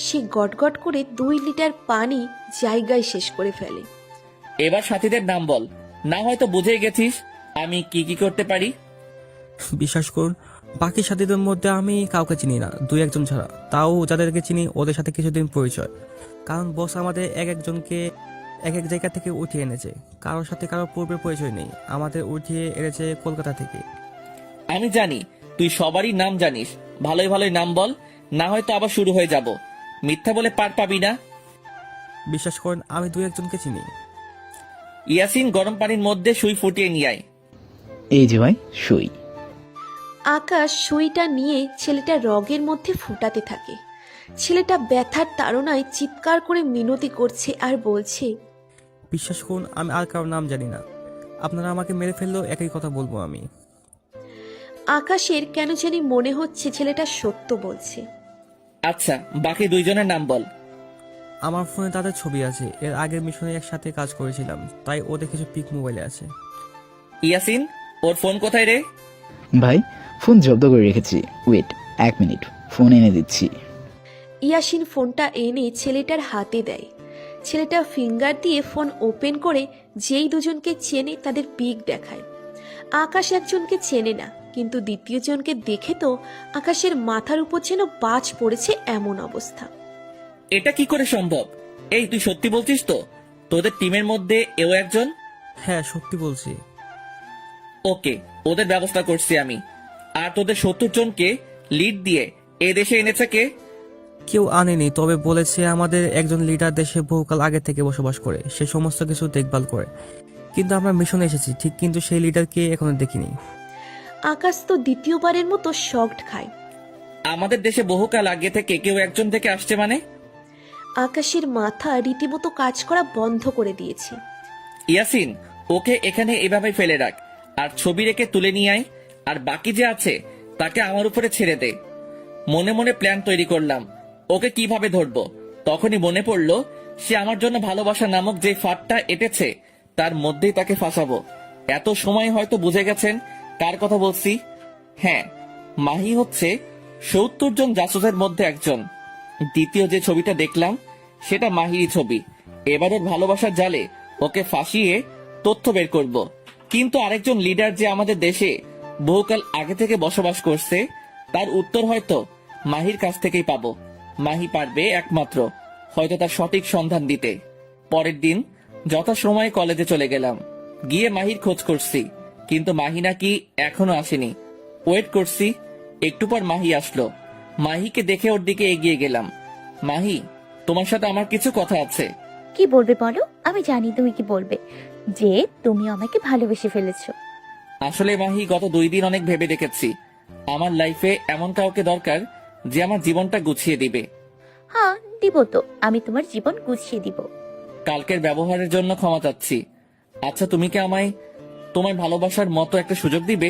সে গটগট করে 2 লিটার পানি জায়গায় শেষ করে ফেলে। এবার সাথীদের নাম বল, না হয়তো বুঝেই গেছিস আমি কি কি করতে পারি। বিশ্বাস করুন, বাকি সাথীদের মধ্যে আমি কাউকে চিনি না, 2-1জন ছাড়া। তাও যাদেরকে চিনি ওদের সাথে কিছুদিন পরিচয়, কারণ বস আমাদের একজনকে এক জায়গা থেকে উঠিয়ে এনেছে। কারোর সাথে কারোর পূর্বের পরিচয় নেই, আমাদের উঠিয়ে এনেছে কলকাতা থেকে। আমি জানি তুই সবারই নাম জানিস, ভালোই নাম বল, না হয়তো আবার শুরু হয়ে যাব। মিথ্যা বলে পার পাবি না। বিশ্বাস করেন, আমি 2-1জনকে চিনি। ইয়াসিন, গরম পানির মধ্যে সুই ফুটিয়ে নিয়ে আয়। এই যে ভাই, সুই। আকাশ সুইটা নিয়ে ছেলেটা রগের মধ্যে ফুটাতে থাকে। ছেলেটা ব্যথার তাড়নায় চিৎকার করে মিনতি করছে আর বলছে, বিশ্বাস করুন আমি আর কারোর নাম জানি না, আপনারা আমাকে মেরে ফেললেও একই কথা বলবো আমি। আকাশের কেন জানি মনে হচ্ছে ছেলেটা সত্য বলছে। আচ্ছা, বাকি দুইজনের নাম বল। আমার ফোনে তাদের ছবি আছে, এর আগের মিশনে একসাথে কাজ করেছিলাম, তাই ওদের কিছু পিক মোবাইলে আছে। ইয়াসিন, ওর ফোন কোথায় রে? ভাই ফোন জব্দ করে রেখেছি, ওয়েট 1 মিনিট, ফোন এনে দিচ্ছি। ইয়াসিন ফোনটা এনে ছেলেটার হাতে দেয়। ছেলেটা ফিঙ্গার দিয়ে ফোন ওপেন করে যেই দুজনকে চেনে তাদের পিক দেখায়। আকাশ একজনকে চেনে না, কিন্তু দ্বিতীয় জনকে দেখে তো আকাশের মাথার উপর যেন বাজ পড়েছে এমন অবস্থা। এটা কি করে সম্ভব? এই, তুই সত্যি বলছিস তো তোদের টিমের মধ্যে এও একজন? হ্যাঁ সত্যি বলছি। ওকে, ওদের ব্যবস্থা করছি আমি। আর তোদের 70 জনকে লিড দিয়ে এ দেশে এনেছে কে? কেউ আনেনি, তবে বলেছে আমাদের একজন লিডার দেশে বহুকাল আগে থেকে বসবাস করে, সে সমস্ত কিছু দেখভাল করে। কিন্তু আমরা মিশনে এসেছি ঠিক, কিন্তু সেই লিডারকে এখনো দেখিনি। আকাশ তো দ্বিতীয়বারের মতো শকড খায়। আমাদের দেশে বহুকাল আগে থেকে কেউ একজন থেকে আসছে মানে? আকাশের মাথা রীতিমতো কাজ করা বন্ধ করে দিয়েছে। ইয়াসিন, ওকে এখানে এভাবে ফেলে রাখ, আর ছবি রেখে তুলে নিয়ে আয়। আর বাকি যে আছে তাকে আমার উপরে ছেড়ে দে। মনে মনে প্ল্যান তৈরি করলাম ওকে কিভাবে ধরবো। তখনই মনে পড়লো সে আমার জন্য ভালোবাসা নামক যে ফাঁদটা এঁটেছে তার মধ্যেই তাকে ফাঁসাবো। এত সময় হয়তো বুঝে গেছেন কার কথা বলছি। হ্যাঁ, মাহি হচ্ছে 70 জন জাসুসের মধ্যে একজন। দ্বিতীয় যে ছবিটা দেখলাম সেটা মাহিরই ছবি। এবার ওর ভালোবাসার জালে ওকে ফাঁসিয়ে তথ্য বের করব। কিন্তু আরেকজন লিডার যে আমাদের দেশে বহুকাল আগে থেকে বসবাস করছে তার উত্তর হয়তো মাহির কাছ থেকেই পাবো। মাহি পারবে একমাত্র হয়তো তার সঠিক সন্ধান দিতে। পরের দিন যথাসময়ে কলেজে চলে গেলাম। গিয়ে মাহির খোঁজ করছি, কিন্তু মাহি নাকি এখনো আসেনি। ওয়েট করছি, একটু পর মাহি আসলো। মাহিকে দেখে ওর দিকে এগিয়ে গেলাম। মাহি, তোমার সাথে আমার কিছু কথা আছে। কি বলবে বলো? আমি জানি তুমি কি বলবে, যে তুমি আমাকে ভালোবেসে ফেলেছো। আসলে মাহি, গত 2 দিন অনেক ভেবে দেখেছি আমার লাইফে এমন কাউকে দরকার যে আমার জীবনটা গুছিয়ে দিবে। হ্যাঁ দিব তো, আমি তোমার জীবন গুছিয়ে দিব। কালকের ব্যবহারের জন্য ক্ষমা চাচ্ছি। আচ্ছা, তুমি কি আমায় তোমার ভালোবাসার মতো একটা সুযোগ দিবে?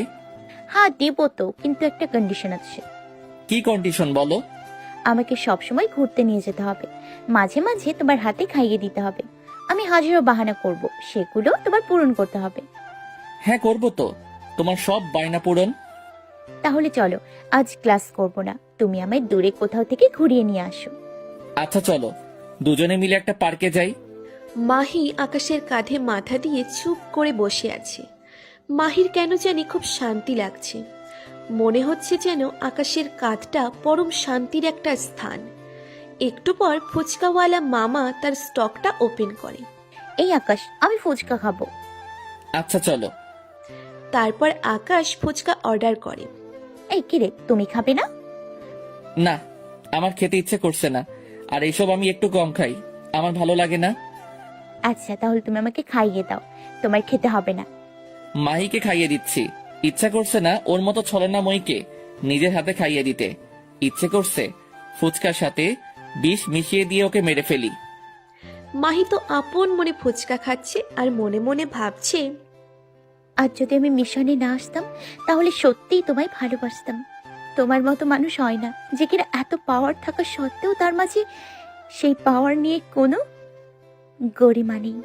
হ্যাঁ দিব তো, কিন্তু একটা কন্ডিশন আছে। কি কন্ডিশন বলো? আমাকে সবসময় ঘুরতে নিয়ে যেতে হবে, মাঝে মাঝে তোমার হাতে খাইয়ে দিতে হবে। আমি হাজারো বাহানা করব, সেগুলো তোমার পূরণ করতে হবে। হ্যাঁ করবো তো, তোমার সব বায়না পূরণ। তাহলে চলো, আজ ক্লাস করব না, তুমি আমায় দূরে কোথাও থেকে ঘুরিয়ে নিয়ে আসো। আচ্ছা চলো, দুজনে মিলে একটা পার্কে যাই। মাহি আকাশের কাঁধে মাথা দিয়ে চুপ করে বসে আছে। মাহির কেন জানি খুব শান্তি লাগছে। মনে হচ্ছে যেন আকাশের কাঁধটা পরম শান্তির একটা স্থান। একটু পর ফুচকাওয়ালা মামা তার স্টকটা ওপেন করে। এই আকাশ, আমি ফুচকা খাবো। আচ্ছা চলো। তারপর আকাশ ফুচকা অর্ডার করে। এই কিরে, তুমি খাবে না? না, আমার খেতে ইচ্ছে করছে না, আর এইসব আমি একটু কম খাই, আমার ভালো লাগে না। আচ্ছা তাহলে তুমি আমাকে খাইয়ে দাও, তোমার খেতে হবে না। মাহিকে খাইয়ে দিচ্ছি, ইচ্ছা করছে না ওর মতো ছলনাময়ীকে নিজের হাতে খাইয়ে দিতে। ইচ্ছে করছে ফুচকার সাথে বিষ মিশিয়ে দিয়ে ওকে মেরে ফেলি। মাহি তো আপন মনে ফুচকা খাচ্ছে আর মনে মনে ভাবছে, আর যদি আমি মিশনে না আসতাম তাহলে সত্যিই তোমায় ভালোবাসতাম। তোমার মতো মানুষ হয় না, যে কিনা এত পাওয়ার থাকা সত্ত্বেও তার মাঝে সেই পাওয়ার নিয়ে কোনো গরিমা নেই।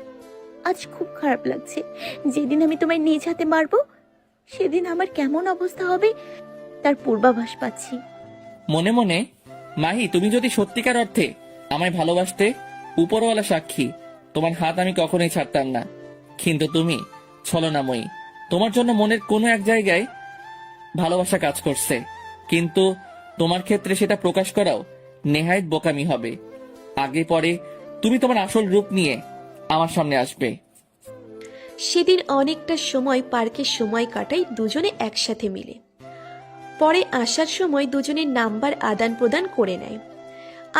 আজ খুব খারাপ লাগছে, যেদিন আমি তোমায় নিজ হাতে মারবো সেদিন আমার কেমন অবস্থা হবে তার পূর্বাভাস পাচ্ছি। মনে মনে, মাহি তুমি যদি সত্যিকার অর্থে আমায় ভালোবাসতে, উপরওয়ালা সাক্ষী তোমার হাত আমি কখনোই ছাড়তাম না। কিন্তু তুমি ছলনাময়ী, তোমার জন্য মনের কোনো এক জায়গায় ভালোবাসা কাজ করছে, কিন্তু তোমার ক্ষেত্রে সেটা প্রকাশ করাও নেহায়েত বোকামি হবে। আগে পরে তুমি তোমার আসল রূপ নিয়ে আমার সামনে আসবে। সেদিন অনেকটা সময় পার্কে সময় কাটাই দুজনে একসাথে মিলে। পরে আসার সময় দুজনের নাম্বার আদান প্রদান করে নেয়।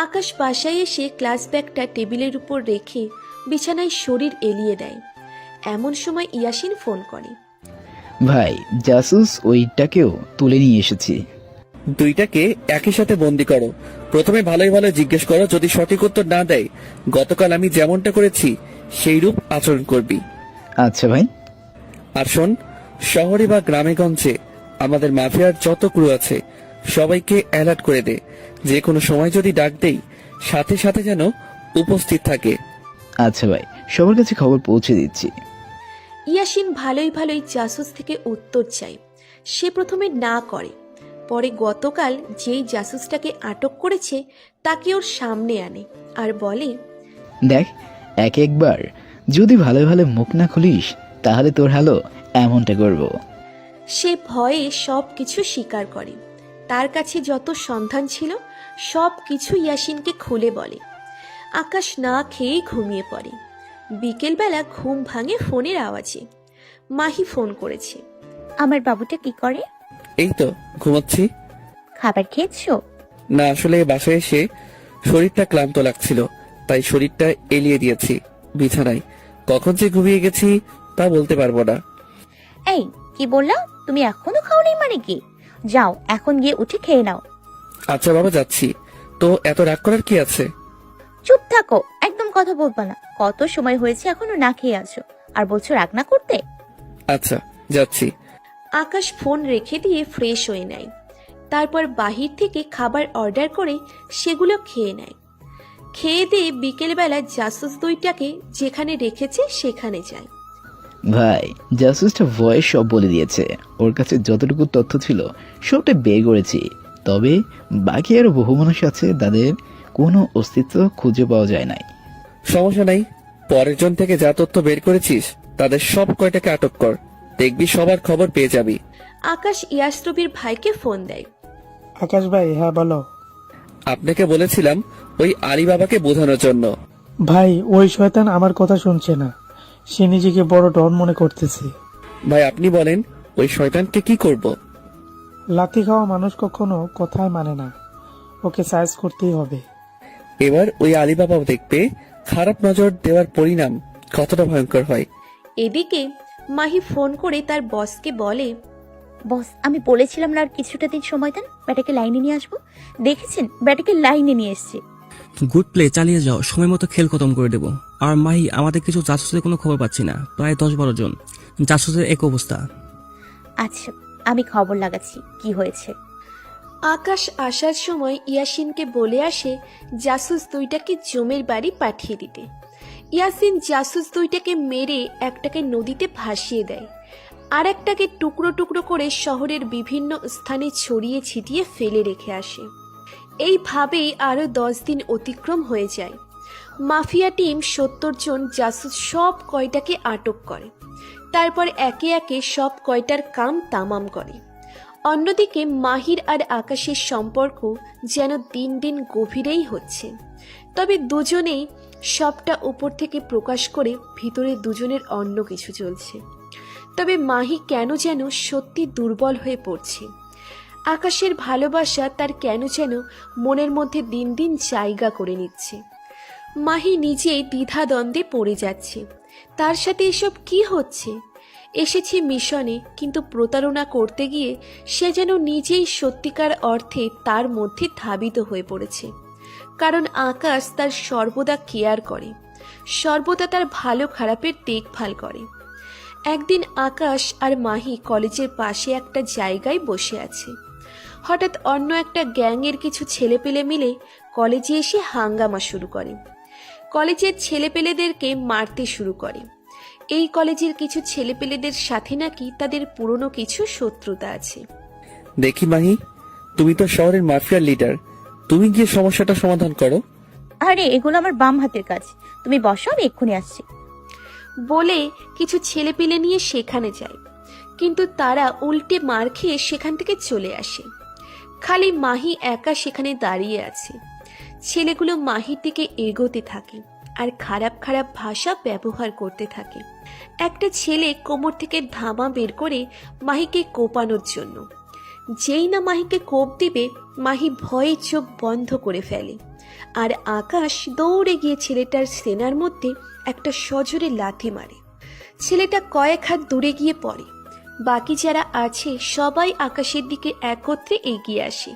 আকাশ বাসায় এসে ক্লাস ব্যাগটা টেবিলের উপর রেখে বিছানায় শরীর এলিয়ে দেয়। এমন সময় ইয়াসিন ফোন করে। ভাই জাসুস ওইটাকেও তুলে নিয়ে এসেছি। দুইটাকে একই সাথে বন্দি করো। প্রথমে ভালোই ভালো জিজ্ঞেস করো, যদি সঠিক উত্তর না দেয় গতকাল আমি যেমনটা করেছি সেই রূপ আচরণ করবি। আচ্ছা ভাই। আর শোন, শহরে বা গ্রামেগঞ্জে আমাদের মাফিয়ার যত ক্রু আছে সবাইকে অ্যালার্ট করে দে, যে কোনো সময় যদি ডাক দেই সাথে সাথে যেন উপস্থিত থাকে। আচ্ছা ভাই, সবার কাছে খবর পৌঁছে দিচ্ছি। ইয়াসিন ভালোই ভালোই জাসুস থেকে উত্তর চায়। সে প্রথমে না করে, পরে গতকাল যেই জাসুসটাকে আটক করেছে তাকে ওর সামনে আনে আর বলে, দেখ, একবার যদি ভালো ভালো মুখ না খুলিস তাহলে তোর হালো এমনটা করব। সে ভয়ে সব কিছু স্বীকার করে। তার কাছে যত সন্ধান ছিল সব কিছু ইয়াসিনকে খুলে বলে। আকাশ না খেয়েই ঘুমিয়ে পড়ে। বিকেলবেলা ঘুম ভাঙে ফোনের আওয়াজে। মাহি ফোন করেছে। আমার বাবুটা কি করে? এই তো ঘুমাচ্ছি। খাবার খেয়েছো? না, আসলে বাসায় এসে শরীরটা ক্লান্ত লাগছিল, তাই শরীরটা এলিয়ে দিয়েছি বিছানায়। কখন যে ঘুমিয়ে গেছি তা বলতে পারবো না। এই কি বললা? তুমি এখনো খাওনি মানে কি? যাও এখন গিয়ে উঠে খেয়ে নাও। আচ্ছা বাবা, যাচ্ছি। তো এত রাগ করার কি আছে? চুপ থাকো, একদম কথা বলবা না। কত সময় হয়েছে এখনো না খেয়ে আছো আর বলছো রাগ না করতে? আচ্ছা, যাচ্ছি। আকাশ ফোন রেখে দিয়ে ফ্রেশ হয়ে নেয়। তারপর বাহির থেকে খাবার অর্ডার করে সেগুলো খেয়ে নেয়। খেয়ে দিয়ে বিকেলবেলা জাসুস দুইটাকে যেখানে রেখেছে সেখানে যায়। ভাই, জাসুসটা ভয়েস সব বলে দিয়েছে। ওর কাছে যতটুকু তথ্য ছিল সবটা বের করেছি। তবে বাকি আরো বহু মানুষ আছে, তাদের কোনো অস্তিত্ব খুঁজে পাওয়া যায় নাই। সমস্যা নাই, পরের জন থেকে যা তথ্য বের করেছিস তাদের সব কয়টাকে আটক কর, দেখবি সবার খবর পেয়ে যাবি। আকাশ ইয়াসরবির ভাইকে ফোন দেয়। আকাশ ভাই, হ্যাঁ বলো। আপনাকে বলেছিলাম ওই আলী বাবাকে বোঝানোর জন্য। ভাই, ওই শয়তান আমার কথা শুনছে না। সে নিজেকে বড় ডন মনে করতেছে। ভাই আপনি বলেন, ওই শয়তানকে কি করব? লাথি খাওয়া মানুষ কখনো কথাই মানে না, ওকে সাইজ করতেই হবে। এবার ওই আলী বাবাও দেখবে খারাপ নজর দেওয়ার পরিণাম কতটা ভয়ঙ্কর হয়। এদিকে মাহি ফোন করে তার বসকে বলে, বস, আমি বলেছিলাম না আর কিছুটা দিন সময় দেন, ব্যাটাকে লাইনে নিয়ে আসবো। দেখেছেন, ব্যাটাকে লাইনে নিয়ে এসছে। গুড প্লে, চালিয়ে যাও, সময় মতো খেল খতম করে দেবো। আর মাহি, আমাদের কিছু জাসুসের কোনো খবর পাচ্ছি না, প্রায় 10-12 জন জাসুসের এক অবস্থা। আচ্ছা, আমি খবর লাগাচ্ছি কি হয়েছে। আকাশ আসার সময় ইয়াসিনকে বলে আসে জাসুস দুইটাকে জমের বাড়ি পাঠিয়ে দিতে। ইয়াসিন জাসুস দুইটাকে মেরে একটাকে নদীতে ভাসিয়ে দেয়, আর একটাকে টুকরো টুকরো করে শহরের বিভিন্ন স্থানে ছড়িয়ে ছিটিয়ে ফেলে রেখে আসে। এইভাবেই আরও 10 দিন অতিক্রম হয়ে যায়। মাফিয়া টিম 70 জন জাসুস সব কয়টাকে আটক করে। তারপর একে একে সব কয়টার কাম তামাম করে। অন্যদিকে মাহির আর আকাশের সম্পর্ক যেন দিন দিন গভীরেই হচ্ছে। তবে দুজনেই সবটা উপর থেকে প্রকাশ করে ভিতরে দুজনের অন্য কিছু চলছে। তবে মাহি কেন যেন সত্যি দুর্বল হয়ে পড়ছে। আকাশের ভালোবাসা তার কেন যেন মনের মধ্যে দিন দিন জায়গা করে নিচ্ছে। মাহি নিজেই দ্বিধাদ্বন্দ্বে পড়ে যাচ্ছে। তার সাথে এসব কি হচ্ছে? এসেছে মিশনে, কিন্তু প্রতারণা করতে গিয়ে সে যেন নিজেই সত্যিকার অর্থে তার মধ্যে ধাবিত হয়ে পড়েছে। কারণ আকাশ তার সর্বদা কেয়ার করে, সর্বদা তার ভালো খারাপের দেখভাল করে। একদিন আকাশ আর মাহি কলেজের পাশে একটা জায়গায় বসে আছে। হঠাৎ অন্য একটা গ্যাংয়ের কিছু ছেলেপেলে মিলে কলেজে এসে হাঙ্গামা শুরু করে। কলেজের ছেলেপেলেদেরকে মারতে শুরু করে। এই কলেজের কিছু ছেলেপেলেদের সাথে নাকি তাদের পুরনো কিছু শত্রুতা আছে। দেখি মাহি, তুমি তো শহরের মাফিয়ার লিডার, তুমি গিয়ে সমস্যাটা সমাধান করো। আরে এগুলো আমার বাম হাতের কাজ, তুমি বসো, আমি এক্ষুনি আসছি। বলে কিছু ছেলেপেলে নিয়ে সেখানে যায়, কিন্তু তারা উল্টে মার খেয়ে সেখান থেকে চলে আসে। খালি মাহি একা সেখানে দাঁড়িয়ে আছে। ছেলেগুলো মাহির দিকে এগোতে থাকে আর খারাপ খারাপ ভাষা ব্যবহার করতে থাকে। একটা ছেলে কোমর থেকে ধামা বের করে মাহিকে কোপানোর জন্য। যেই না মাহিকে কোপ দিবে, মাহি ভয়ে চোখ বন্ধ করে ফেলে। আর আকাশ দৌড়ে গিয়ে ছেলেটার সেনার মধ্যে একটা সজোরে লাথি মারে। ছেলেটা কয়েক হাত দূরে গিয়ে পড়ে। বাকি যারা আছে সবাই আকাশের দিকে একত্রে এগিয়ে আসে।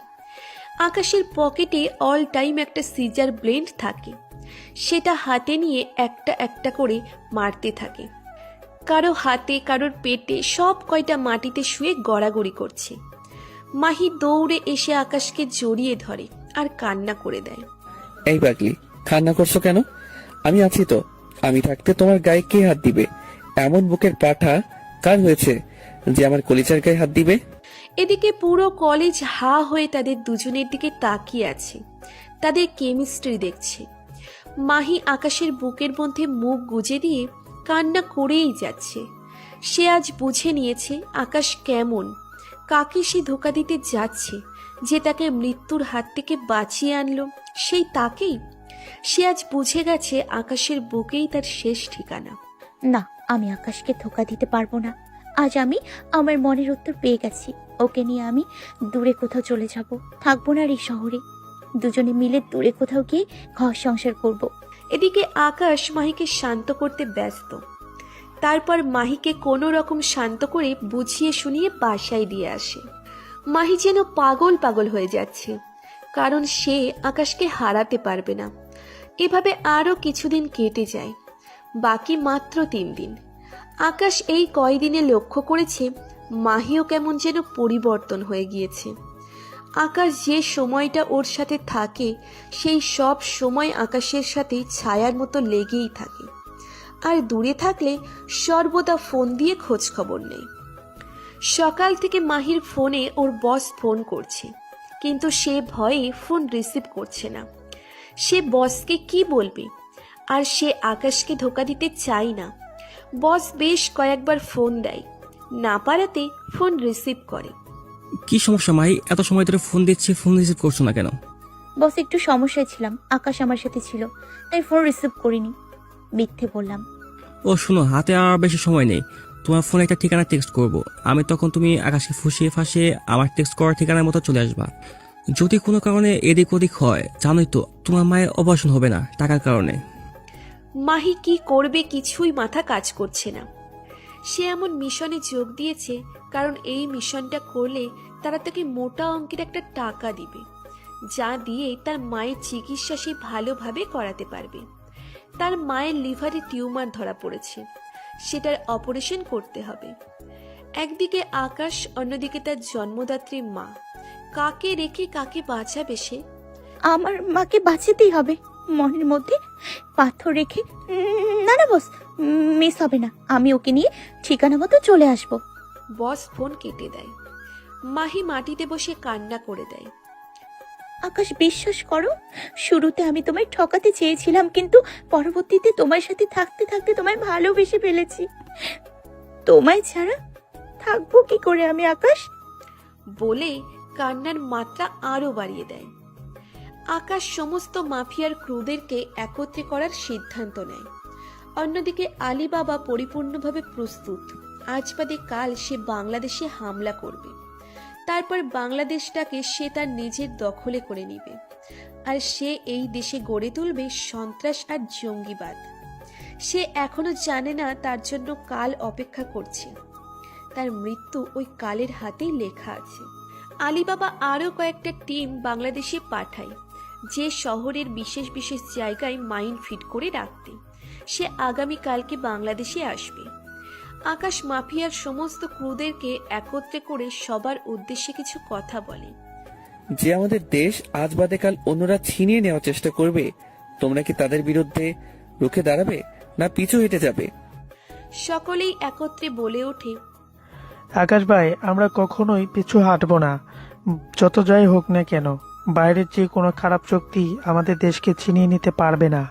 আকাশের পকেটে অল টাইম একটা সিজার ব্লেন্ড থাকে, সেটা হাতে নিয়ে একটা একটা করে মারতে থাকে। কারো হাতে, কারোর পেটে, সব কয়টা মাটিতে শুয়ে গড়াগড়ি করছে। মাহি দৌড়ে এসে আকাশকে জড়িয়ে ধরে আর কান্না করে দেয়। এই পাগলি, কান্না করছো কেন? আমি আছি তো। আমি থাকতে তোমার গায়ে কে হাত দিবে? এমন বুকের পাঠা কার হয়েছে যে আমার কলিজার গায়ে হাত দিবে? এদিকে পুরো কলেজ হা হয়ে তাদের দুজনের দিকে তাকিয়ে আছে, তাদের কেমিস্ট্রি দেখছে। মাহি আকাশের বুকের মধ্যে মুখ গুজে দিয়ে কান্না করেই যাচ্ছে। সে আজ বুঝে নিয়েছে আকাশ কেমন, কাকে সে ধোকা দিতে যাচ্ছে, যে তাকে মৃত্যুর হাত থেকে বাঁচিয়ে আনলো সেই তাকেই। সে আজ বুঝে গেছে আকাশের বুকেই তার শেষ ঠিকানা। না, আমি আকাশকে ধোকা দিতে পারবো না। আজ আমি আমার মনের উত্তর পেয়ে গেছি। ওকে নিয়ে আমি দূরে কোথাও চলে যাব, থাকবো না আর এই শহরে। দুজনে মিলে দূরে কোথাও গিয়ে ঘর সংসার করব। এদিকে আকাশ মাহিকে শান্ত করতে ব্যস্ত। তারপর মাহিকে কোনো রকম শান্ত করে বুঝিয়ে শুনিয়ে বাসায় দিয়ে আসে। মাহি যেন পাগল পাগল হয়ে যাচ্ছে, কারণ সে আকাশকে হারাতে পারবে না। এভাবে আরও কিছুদিন কেটে যায়, বাকি মাত্র 3 দিন। আকাশ এই কয়দিনে লক্ষ্য করেছে মাহিও কেমন যেন পরিবর্তন হয়ে গিয়েছে। আকাশ যে সময়টা ওর সাথে থাকে সেই সব সময় আকাশের সাথে ছায়ার মতো লেগেই থাকে, আর দূরে থাকলে সর্বদা ফোন দিয়ে খোঁজ খবর নেই। সকাল থেকে মাহির ফোনে ওর বস ফোন করছে, কিন্তু সে ভয়ে ফোন রিসিভ করছে না। সে বসকে কি বলবে, আর সে আকাশকে ধোকা দিতে চায় না। বস বেশ কয়েকবার ফোন দেয়, না পারাতে ফোন রিসিভ করে। কি সমস্যা মাহি? এত সময় ধরে ফোন দিচ্ছি, ফোন রিসিভ করছো না কেন? বস, একটু সমস্যায় ছিলাম, আকাশ আমার সাথে ছিল তাই ফোন রিসিভ করিনি। মিথ্যে বললাম। ও শোনো, হাতে আর বেশি সময় নেই। তোমার ফোনে একটা ঠিকানা টেক্সট করব আমি, তখন তুমি আকাশকে ফুসিয়ে ফাঁসিয়ে আমার টেক্সট করার ঠিকানার মতো চলে আসবা। যদি কোনো কারণে এদিক ওদিক হয়, জানোই তো তোমার মায়ের অপারেশন হবে না টাকার কারণে। মাহি কি করবে কিছুই মাথা কাজ করছে না। সে এমন মিশনে যোগ দিয়েছে কারণ এই মিশনটা করলে তারা তাকে মোটা অঙ্কের একটা টাকা দিবে, যা দিয়ে তার মায়ের চিকিৎসা সে ভালোভাবে করাতে পারবে। তার মায়ের লিভারে টিউমার ধরা পড়েছে, সেটার অপারেশন করতে হবে। একদিকে আকাশ, অন্যদিকে তার জন্মদাত্রী মা। কাকে রেখে কাকে বাঁচাবে সে? আমার মাকে বাঁচাতেই হবে। মনের মধ্যে পাথর রেখে না না বস, মিস হবে না। আমি ওকে নিয়ে ঠিকানা মতো চলে আসব। বস ফোন কেটে দেয়। মাহি মাটিতে বসে কান্না করে দেয়। আকাশ, বিশ্বাস করো, শুরুতে আমি তোমায় ঠকাতে চেয়েছিলাম, কিন্তু পরবর্তীতে তোমার সাথে থাকতে থাকতে তোমায় ভালোবেসে ফেলেছি। তোমায় ছাড়া থাকবো কি করে আমি আকাশ? বলে কান্নার মাত্রা আরো বাড়িয়ে দেয়। আকাশ সমস্ত মাফিয়ার ক্রুদেরকে একত্রে করার সিদ্ধান্ত নেয়। অন্যদিকে আলী বাবা পরিপূর্ণভাবে প্রস্তুত। আজ বাদে কাল সে বাংলাদেশে হামলা করবে, তারপর বাংলাদেশটাকে সে তার নিজের দখলে করে নিবে, আর সে এই দেশে গড়ে তুলবে সন্ত্রাস আর জঙ্গিবাদ। সে এখনো জানে না তার জন্য কাল অপেক্ষা করছে। তার মৃত্যু ওই কালের হাতেই লেখা আছে। আলী বাবা আরও কয়েকটা টিম বাংলাদেশে পাঠায়, যে শহরের বিশেষ বিশেষ জায়গায় মাইন ফিট করে রাখতে। সে আগামীকালকে বাংলাদেশে আসবে। আকাশ মাফিয়ার সমস্ত ক্রুদেরকে একত্রে করে সবার উদ্দেশ্যে কিছু কথা বলে। যে আমাদের দেশ আজ বাদে কাল অন্যরা ছিনিয়ে নেওয়ার চেষ্টা করবে, তোমরা কি তাদের বিরুদ্ধে রুখে দাঁড়াবে না পিছু হেঁটে যাবে? সকলেই একত্রে বলে ওঠে, আকাশ ভাই, আমরা কখনোই পিছু হাঁটবো না। যত যাই হোক না কেন, বাইরের যে কোনো খারাপ শক্তি আমাদের দেশকে ছিনিয়ে নিতে পারবে না।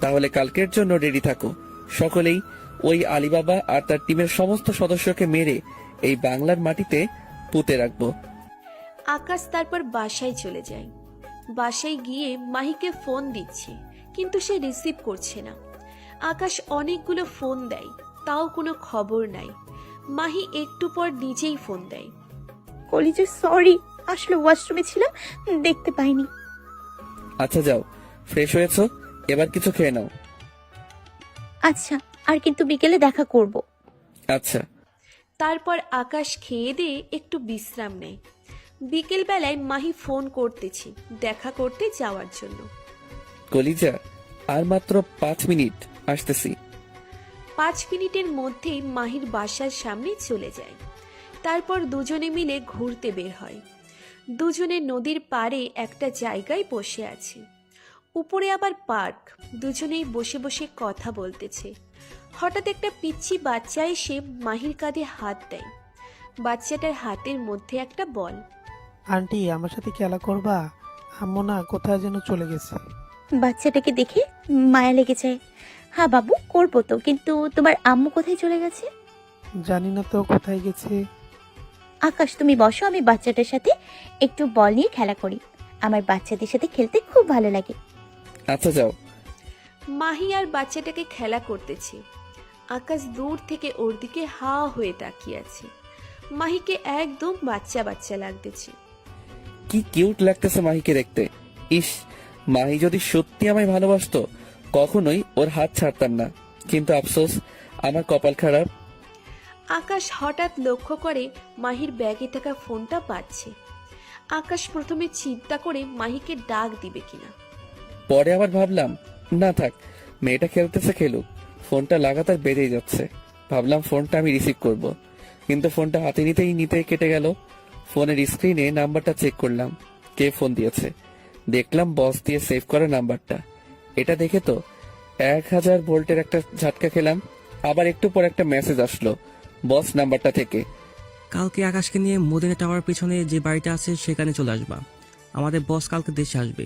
তাহলে কালকের জন্য রেডি থাকো। সকলেই ওই আলীবাবা আর তার টিমের সমস্ত সদস্যকে মেরে এই বাংলার মাটিতে পুঁতে রাখবো। আকাশ তারপর বাসায় চলে যায়। বাসায় গিয়ে মাহিকে ফোন দিচ্ছে, কিন্তু সে রিসিভ করছে না। আকাশ অনেকগুলো ফোন দেয়, তাও কোনো খবর নাই। মাহি একটু পর নিজেই ফোন দেয়। কলিজে সরি, আসলে ওয়াশরুমে ছিলাম, দেখতে পাইনি। আচ্ছা যাও, ফ্রেশ হয়েছো, এবার কিছু খেয়ে নাও। আচ্ছা, আর কিন্তু বিকেলে দেখা করব। আচ্ছা। তারপর আকাশ খেয়ে দিয়ে একটু বিশ্রাম নেয়। বিকেলবেলায় মাহি ফোন করতেছি দেখা করতে যাওয়ার জন্য। কলিজা, আর মাত্র 5 মিনিট, আসতেছি। 5 মিনিটের মধ্যেই মাহির বাসার সামনে চলে যায়। তারপর দুজনে মিলে ঘুরতে বের হয়। দুজনে নদীর পাড়ে একটা জায়গায় বসে আছে। উপরে আবার পার্ক। দুজনেই বসে বসে কথা বলতেছে। হঠাৎ একটা পিচ্চি বাচ্চা এসে মাহির কাঁধে হাত দেয়। বাচ্চাটার হাতের মধ্যে একটা বল। আন্টি, আমার সাথে খেলা করবা? আম্মু না কোথায় যেন চলে গেছে। বাচ্চাটাকে দেখে মায়া লেগে যায়। হ্যাঁ বাবু, করবো তো, কিন্তু তোমার আম্মু কোথায় চলে গেছে? জানি না তো কোথায় গেছে। আকাশ, তুমি বসো, আমি বাচ্চাটার সাথে একটু বল নিয়ে খেলা করি। আমার বাচ্চাদের সাথে খেলতে খুব ভালো লাগে। আচ্ছা যাও। মাহি আর বাচ্চাটাকে খেলা করতেছে। আকাশ দূর থেকে ওর দিকে হা হয়ে তাকিয়ে আছে। মাহিকে একদম বাচ্চা বাচ্চা লাগতেছে। কি কিউট লাগতেছে মাহিকে দেখতে। ইস, মাহি যদি সত্যি আমায় ভালোবাসতো কখনোই ওর হাত ছাড়তাম না, কিন্তু আফসোস, আমার কপাল খারাপ। আকাশ হঠাৎ লক্ষ্য করে মাহির ব্যাগে থাকা ফোনটা পাচ্ছে। আকাশ প্রথমে চিন্তা করে মাহিকে ডাক দিবে কিনা। পরে আবার ভাবলাম, না থাক, মেয়েটা খেলতেছে খেলুক, ফোনটা লাগাতার বেড়েই যাচ্ছে। ভাবলাম ফোনটা আমি রিসিভ করব, কিন্তু ফোনটা হাতে নিতেই কেটে গেল। ফোনের স্ক্রিনে নাম্বারটা চেক করলাম, কে ফোন দিয়েছে। দেখলাম বস দিয়ে সেভ করা নাম্বারটা। এটা দেখে তো 1000 ভোল্টের একটা ঝাটকা খেলাম। আবার একটু পর একটা মেসেজ আসলো বস নাম্বারটা থেকে। কালকে আকাশকে নিয়ে মদিনা টাওয়ার পিছনে যে বাড়িটা আছে সেখানে চলে আসবা। আমাদের বস কালকে দেশে আসবে,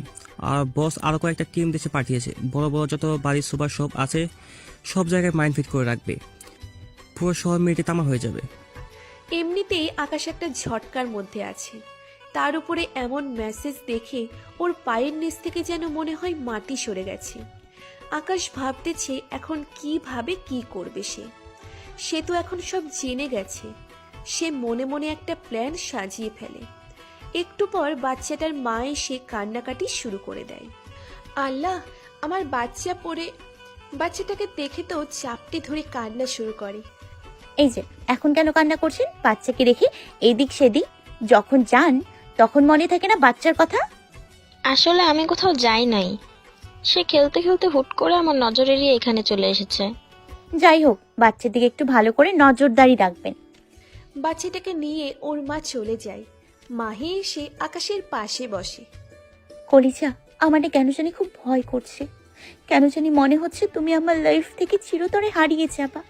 আর বস আরও কয়েকটা টিম দেশে পাঠিয়েছে। বড় বড় যত বাড়ির সুপার শপ আছে সব জায়গায় মাইন্ড ফিট করে রাখবে। পুরো শহর মিনিটে তামা হয়ে যাবে। এমনিতেই আকাশ একটা ঝটকার মধ্যে আছে। তার উপরে এমন মেসেজ দেখে ওর পায়ের নিচ থেকে যেন মনে হয় মাটি সরে গেছে। আকাশ ভাবতেছে এখন কিভাবে কি করবে সে তো এখন সব জেনে গেছে। সে মনে মনে একটা প্ল্যান সাজিয়ে ফেলে। একটু পর বাচ্চাটার মা এসে কান্নাকাটি শুরু করে দেয়। আল্লাহ, আমার বাচ্চা পড়ে। বাচ্চাটাকে দেখে তো চাপটি ধরে কান্না শুরু করে। এই যে, এখন কেন কান্না করছেন? বাচ্চাকে রেখে এদিক সেদিক যখন যান তখন মনে থাকে না বাচ্চার কথা? আসলে আমি কোথাও যাই নাই। সে খেলতে খেলতে হুট করে আমার নজর এড়িয়ে এখানে চলে এসেছে। যাই হোক, বাচ্চার দিকে একটু ভালো করে নজরদারি রাখবেন। বাচ্চাটাকে নিয়ে ওর মা চলে যায়। মাহি এসে আকাশের পাশে বসে। কলিজা, আমার না কেন জানি খুব ভয় করছে। কেন জানি মনে হচ্ছে তুমি আমার লাইফ থেকে চিরতরে হারিয়ে যাবা।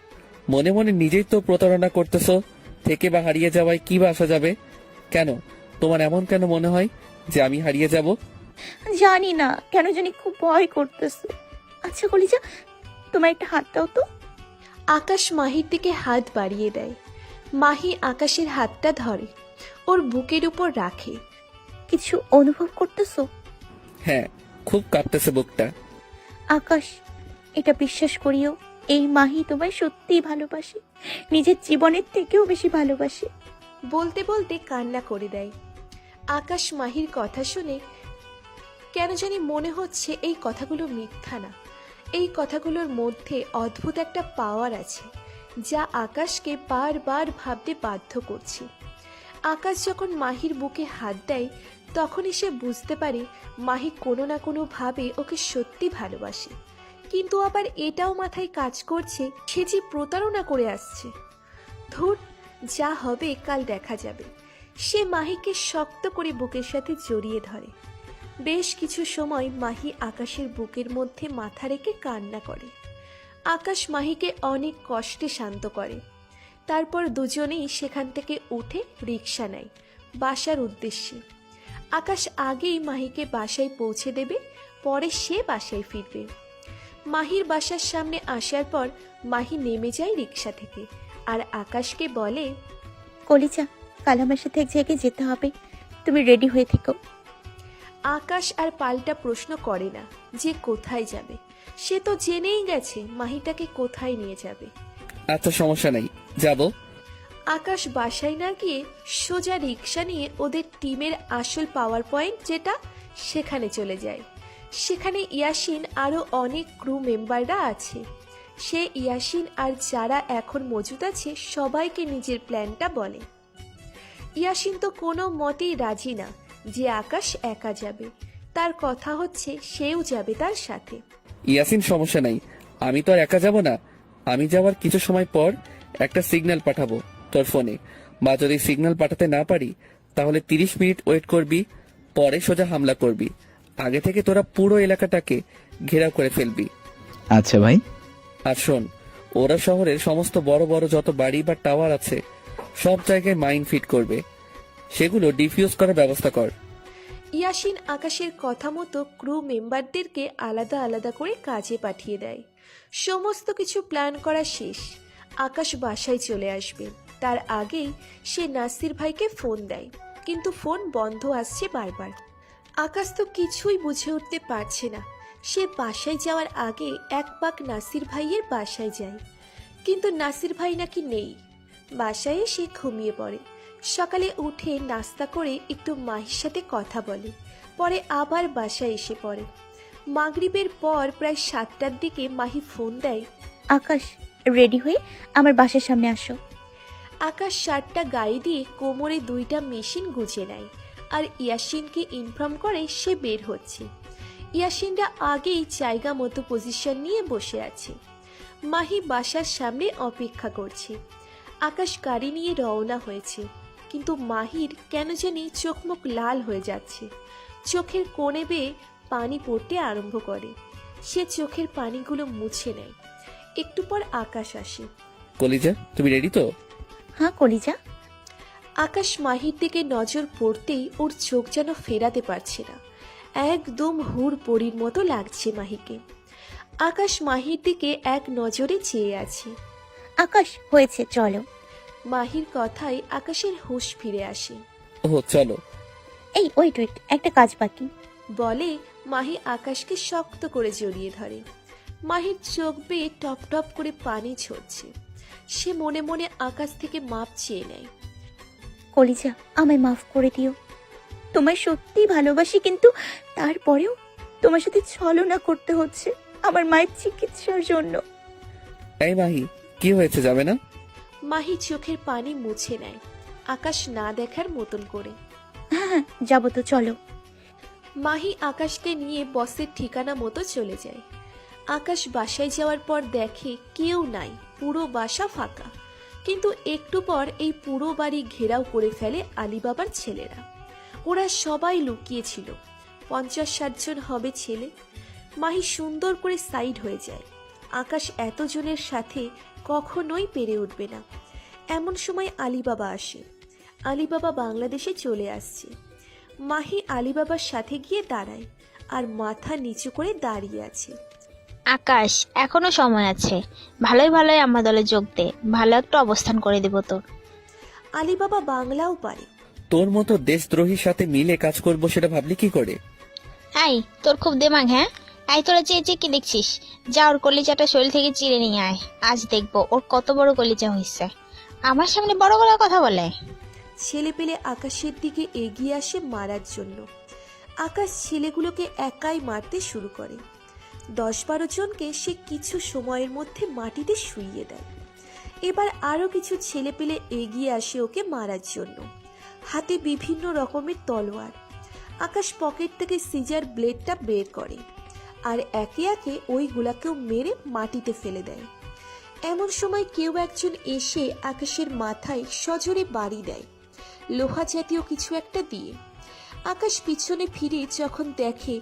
মনে মনে নিজেই তো প্রতারণা করতেছো। থেকে বা হারিয়ে যাওয়ায় কি বা আসা যাবে? কেন তোমার এমন কেন মনে হয় যে আমি হারিয়ে যাব? জানি না, কেন জানি খুব ভয় করতেছে। আচ্ছা কলিজা, তোমার একটা হাত দাও তো। আকাশ মাহির দিকে হাত বাড়িয়ে দেয়। মাহি আকাশের হাতটা ধরে, ওর বুকের উপর রাখে। কিছু অনুভব করতেছো? হ্যাঁ, খুব কাঁপতেছে বুকটা। আকাশ, এটা বিশ্বাস করিও, এই মাহি তোমায় সত্যিই ভালোবাসে, নিজের জীবনের থেকেও বেশি ভালোবাসে। বলতে বলতে কান্না করে দেয়। আকাশ মাহির কথা শুনে কেন জানি মনে হচ্ছে এই কথাগুলো মিথ্যা না। এই কথাগুলোর মধ্যে অদ্ভুত একটা পাওয়ার আছে যা আকাশকে বারবার ভাবতে বাধ্য করছে। আকাশ যখন মাহির বুকে হাত দেয় তখনই সে বুঝতে পারে মাহি কোনো না কোনো ভাবে ওকে সত্যি ভালোবাসে, কিন্তু আবার এটাও মাথায় কাজ করছে সে যে প্রতারণা করে আসছে। ধুর, যা হবে কাল দেখা যাবে। সে মাহিকে শক্ত করে বুকের সাথে জড়িয়ে ধরে। বেশ কিছু সময় মাহি আকাশের বুকের মধ্যে মাথা রেখে কান্না করে। আকাশ মাহিকে অনেক কষ্টে শান্ত করে। তারপর দুজনেই সেখান থেকে উঠে রিকশা নেয় বাসার উদ্দেশ্যে। আকাশ আগেই মাহিকে বাসায় পৌঁছে দেবে, পরে সে বাসায় ফিরবে। মাহির বাসার সামনে আসার পর মাহি নেমে যায় রিকশা থেকে আর আকাশকে বলে, কলিজা, কাল আমার সাথে এক জায়গায় যেতে হবে, তুমি রেডি হয়ে থেকো। আকাশ আর পাল্টা প্রশ্ন করে না যে কোথায় যাবে। সে তো জেনেই গেছে মাহিটাকে কোথায় নিয়ে যাবে। আচ্ছা, সমস্যা নাই, যাব। আকাশ বাসায় না গিয়ে সোজা রিকশা নিয়ে ওদের টিমের আসল পাওয়ার পয়েন্ট যেটা সেখানে চলে যায়। সেখানে ইয়াসিন আরও অনেক ক্রু মেম্বাররা আছে। সে ইয়াসিন আর যারা এখন মজুদ আছে সবাইকে নিজের প্ল্যানটা বলে। ইয়াসিন তো কোনো মতেই রাজি না যে আকাশ একা যাবে, তার কথা হচ্ছে সেও যাবে তার সাথে। ইয়াসিন, সমস্যা নাই, আমি তো আর একা যাব না। আমি যাওয়ার কিছু সময় পর একটা সিগন্যাল পাঠাবো তোর ফোনে, বা যদি সিগন্যাল পাঠাতে না পারি তাহলে 30 মিনিট ওয়েট করবি, পরে সোজা হামলা করবি। আগে থেকে তোরা পুরো এলাকাটাকে ঘেরাও করে ফেলবি। আচ্ছা ভাই। আর শোন, ওরা শহরের সমস্ত বড় বড় যত বাড়ি বা টাওয়ার আছে সব জায়গায় মাইন ফিট করবে, সেগুলো ডিফিউজ করার ব্যবস্থা কর। ইয়াসিন আকাশের কথা মতো ক্রু মেম্বারদেরকে আলাদা আলাদা করে কাজে পাঠিয়ে দেয়। সমস্ত কিছু প্ল্যান করা শেষ। আকাশ বাসায় চলে আসবে, তার আগেই সে নাসির ভাইকে ফোন দেয়, কিন্তু ফোন বন্ধ আসছে বারবার। আকাশ তো কিছুই বুঝে উঠতে পারছে না। সে বাসায় যাওয়ার আগে এক পাক নাসির ভাইয়ের বাসায় যায়, কিন্তু নাসির ভাই নাকি নেই। বাসায় এসে ঘুমিয়ে পড়ে। সকালে উঠে নাস্তা করে একটু মাহির সাথে কথা বলে, পরে আবার বাসায় এসে পড়ে। মাগরিবের পর প্রায় 7টার দিকে মাহি ফোন দেয়। আকাশ, রেডি হয়ে আমার বাসার সামনে আসো। আকাশ শার্টটা গায়ে দিয়ে কোমরে 2টা মেশিন গুজে নেয় আর ইয়াসিনকে ইনফর্ম করে সে বের হচ্ছে। ইয়াসিনরা আগেই জায়গা মতো পজিশন নিয়ে বসে আছে। মাহি বাসার সামনে অপেক্ষা করছে। আকাশ গাড়ি নিয়ে রওনা হয়েছে, কিন্তু মাহির কেন জানি চোখ মুখ লাল হয়ে যাচ্ছে। চোখের কোণে বেয়ে পানি পড়তে আরম্ভ করে। সে চোখের পানিগুলো মুছে নেয়। একটু পর আকাশ আসে। কলিজা, তুমি রেডি তো? হ্যাঁ কলিজা। আকাশ মাহির দিকে নজর পড়তেই ওর চোখ যেন ফেরাতে পারছে না। একদম হুড় পড়ির মতো লাগছে মাহিকে। আকাশ মাহির দিকে এক নজরে চেয়ে আছে। আকাশ, হয়েছে, চলো। মাহির কথায় আকাশের হুঁশ ফিরে আসে। ও চলো। এই ওয়েট ওয়েট, একটা কাজ বাকি। বলে মাহি আকাশকে শক্ত করে জড়িয়ে ধরে। মাহির চোখ বেয়ে টপ টপ করে পানি ঝরছে। সে মনে মনে আকাশ থেকে মাপ চেয়ে নেয়। কলিজা, আমায় মাফ করে দিও। তোমায় সত্যি ভালোবাসি, কিন্তু তারপরেও তোমার সাথে ছলনা করতে হচ্ছে আমার মায়ের চিকিৎসার জন্য। এই মাহি, কি হয়েছে, যাবে না? মাহি চোখের পানি মুছে নেয় আকাশ না দেখার মতন করে। হ্যাঁ, যাবো তো, চলো। মাহি আকাশকে নিয়ে বসের ঠিকানা মতো চলে যায়। আকাশ বাসায় যাওয়ার পর দেখে কেউ নাই, পুরো বাসা ফাঁকা। কিন্তু একটু পর এই পুরো বাড়ি ঘেরাও করে ফেলে আলিবাবার ছেলেরা। ওরা সবাই লুকিয়েছিল, 50-60 জন হবে ছেলে। মাহি সুন্দর করে সাইড হয়ে যায়। আকাশ এতজনের সাথে কখনোই পেরে উঠবে না। এমন সময় আলিবাবা আসে। আলিবাবা বাংলাদেশে চলে আসছে। মাহি আলিবাবার সাথে গিয়ে দাঁড়ায় আর মাথা নিচু করে দাঁড়িয়ে আছে। আকাশ, এখনো সময় আছে, ভালোই ভালোই আমার দলে যোগ দে, ভালো একটা অবস্থান করে দেব তোর। আলিবাবা বাংলাও পারে। তোর মতো দেশদ্রোহীর সাথে মিলে কাজ করব সেটা ভাবলি কি করে? আই, তোর খুব দেমাগ, হ্যাঁ? আই, তোরা চেয়ে চেয়ে কি দেখছিস? যা ওর কলিজাটা শরীর থেকে চিড়ে নিয়ে আয়, আজ দেখবো ওর কত বড় কলিজা হয়েছে। আমার সামনে বড় বড় কথা বলে। ছেলে পেলে আকাশের দিকে এগিয়ে আসে মারার জন্য। আকাশ ছেলেগুলোকে একাই মারতে শুরু করে। 10-12 জনকে সে কিছু সময়ের মধ্যে মাটিতে শুইয়ে দেয়। এবার আরো কিছু ছেলে পেলে এগিয়ে আসে ওকে মারার জন্য, হাতে বিভিন্ন রকমের তলোয়ার। আকাশ পকেট থেকে সিজার ব্লেডটা বের করে আর একে একে ওইগুলাকেও মেরে মাটিতে ফেলে দেয়। এমন সময় কেউ একজন এসে আকাশের মাথায় সজোরে বাড়ি দেয়, লোহা জাতীয় কিছু একটা দিয়ে। আকাশ পিছনে ফিরে যখন দেখে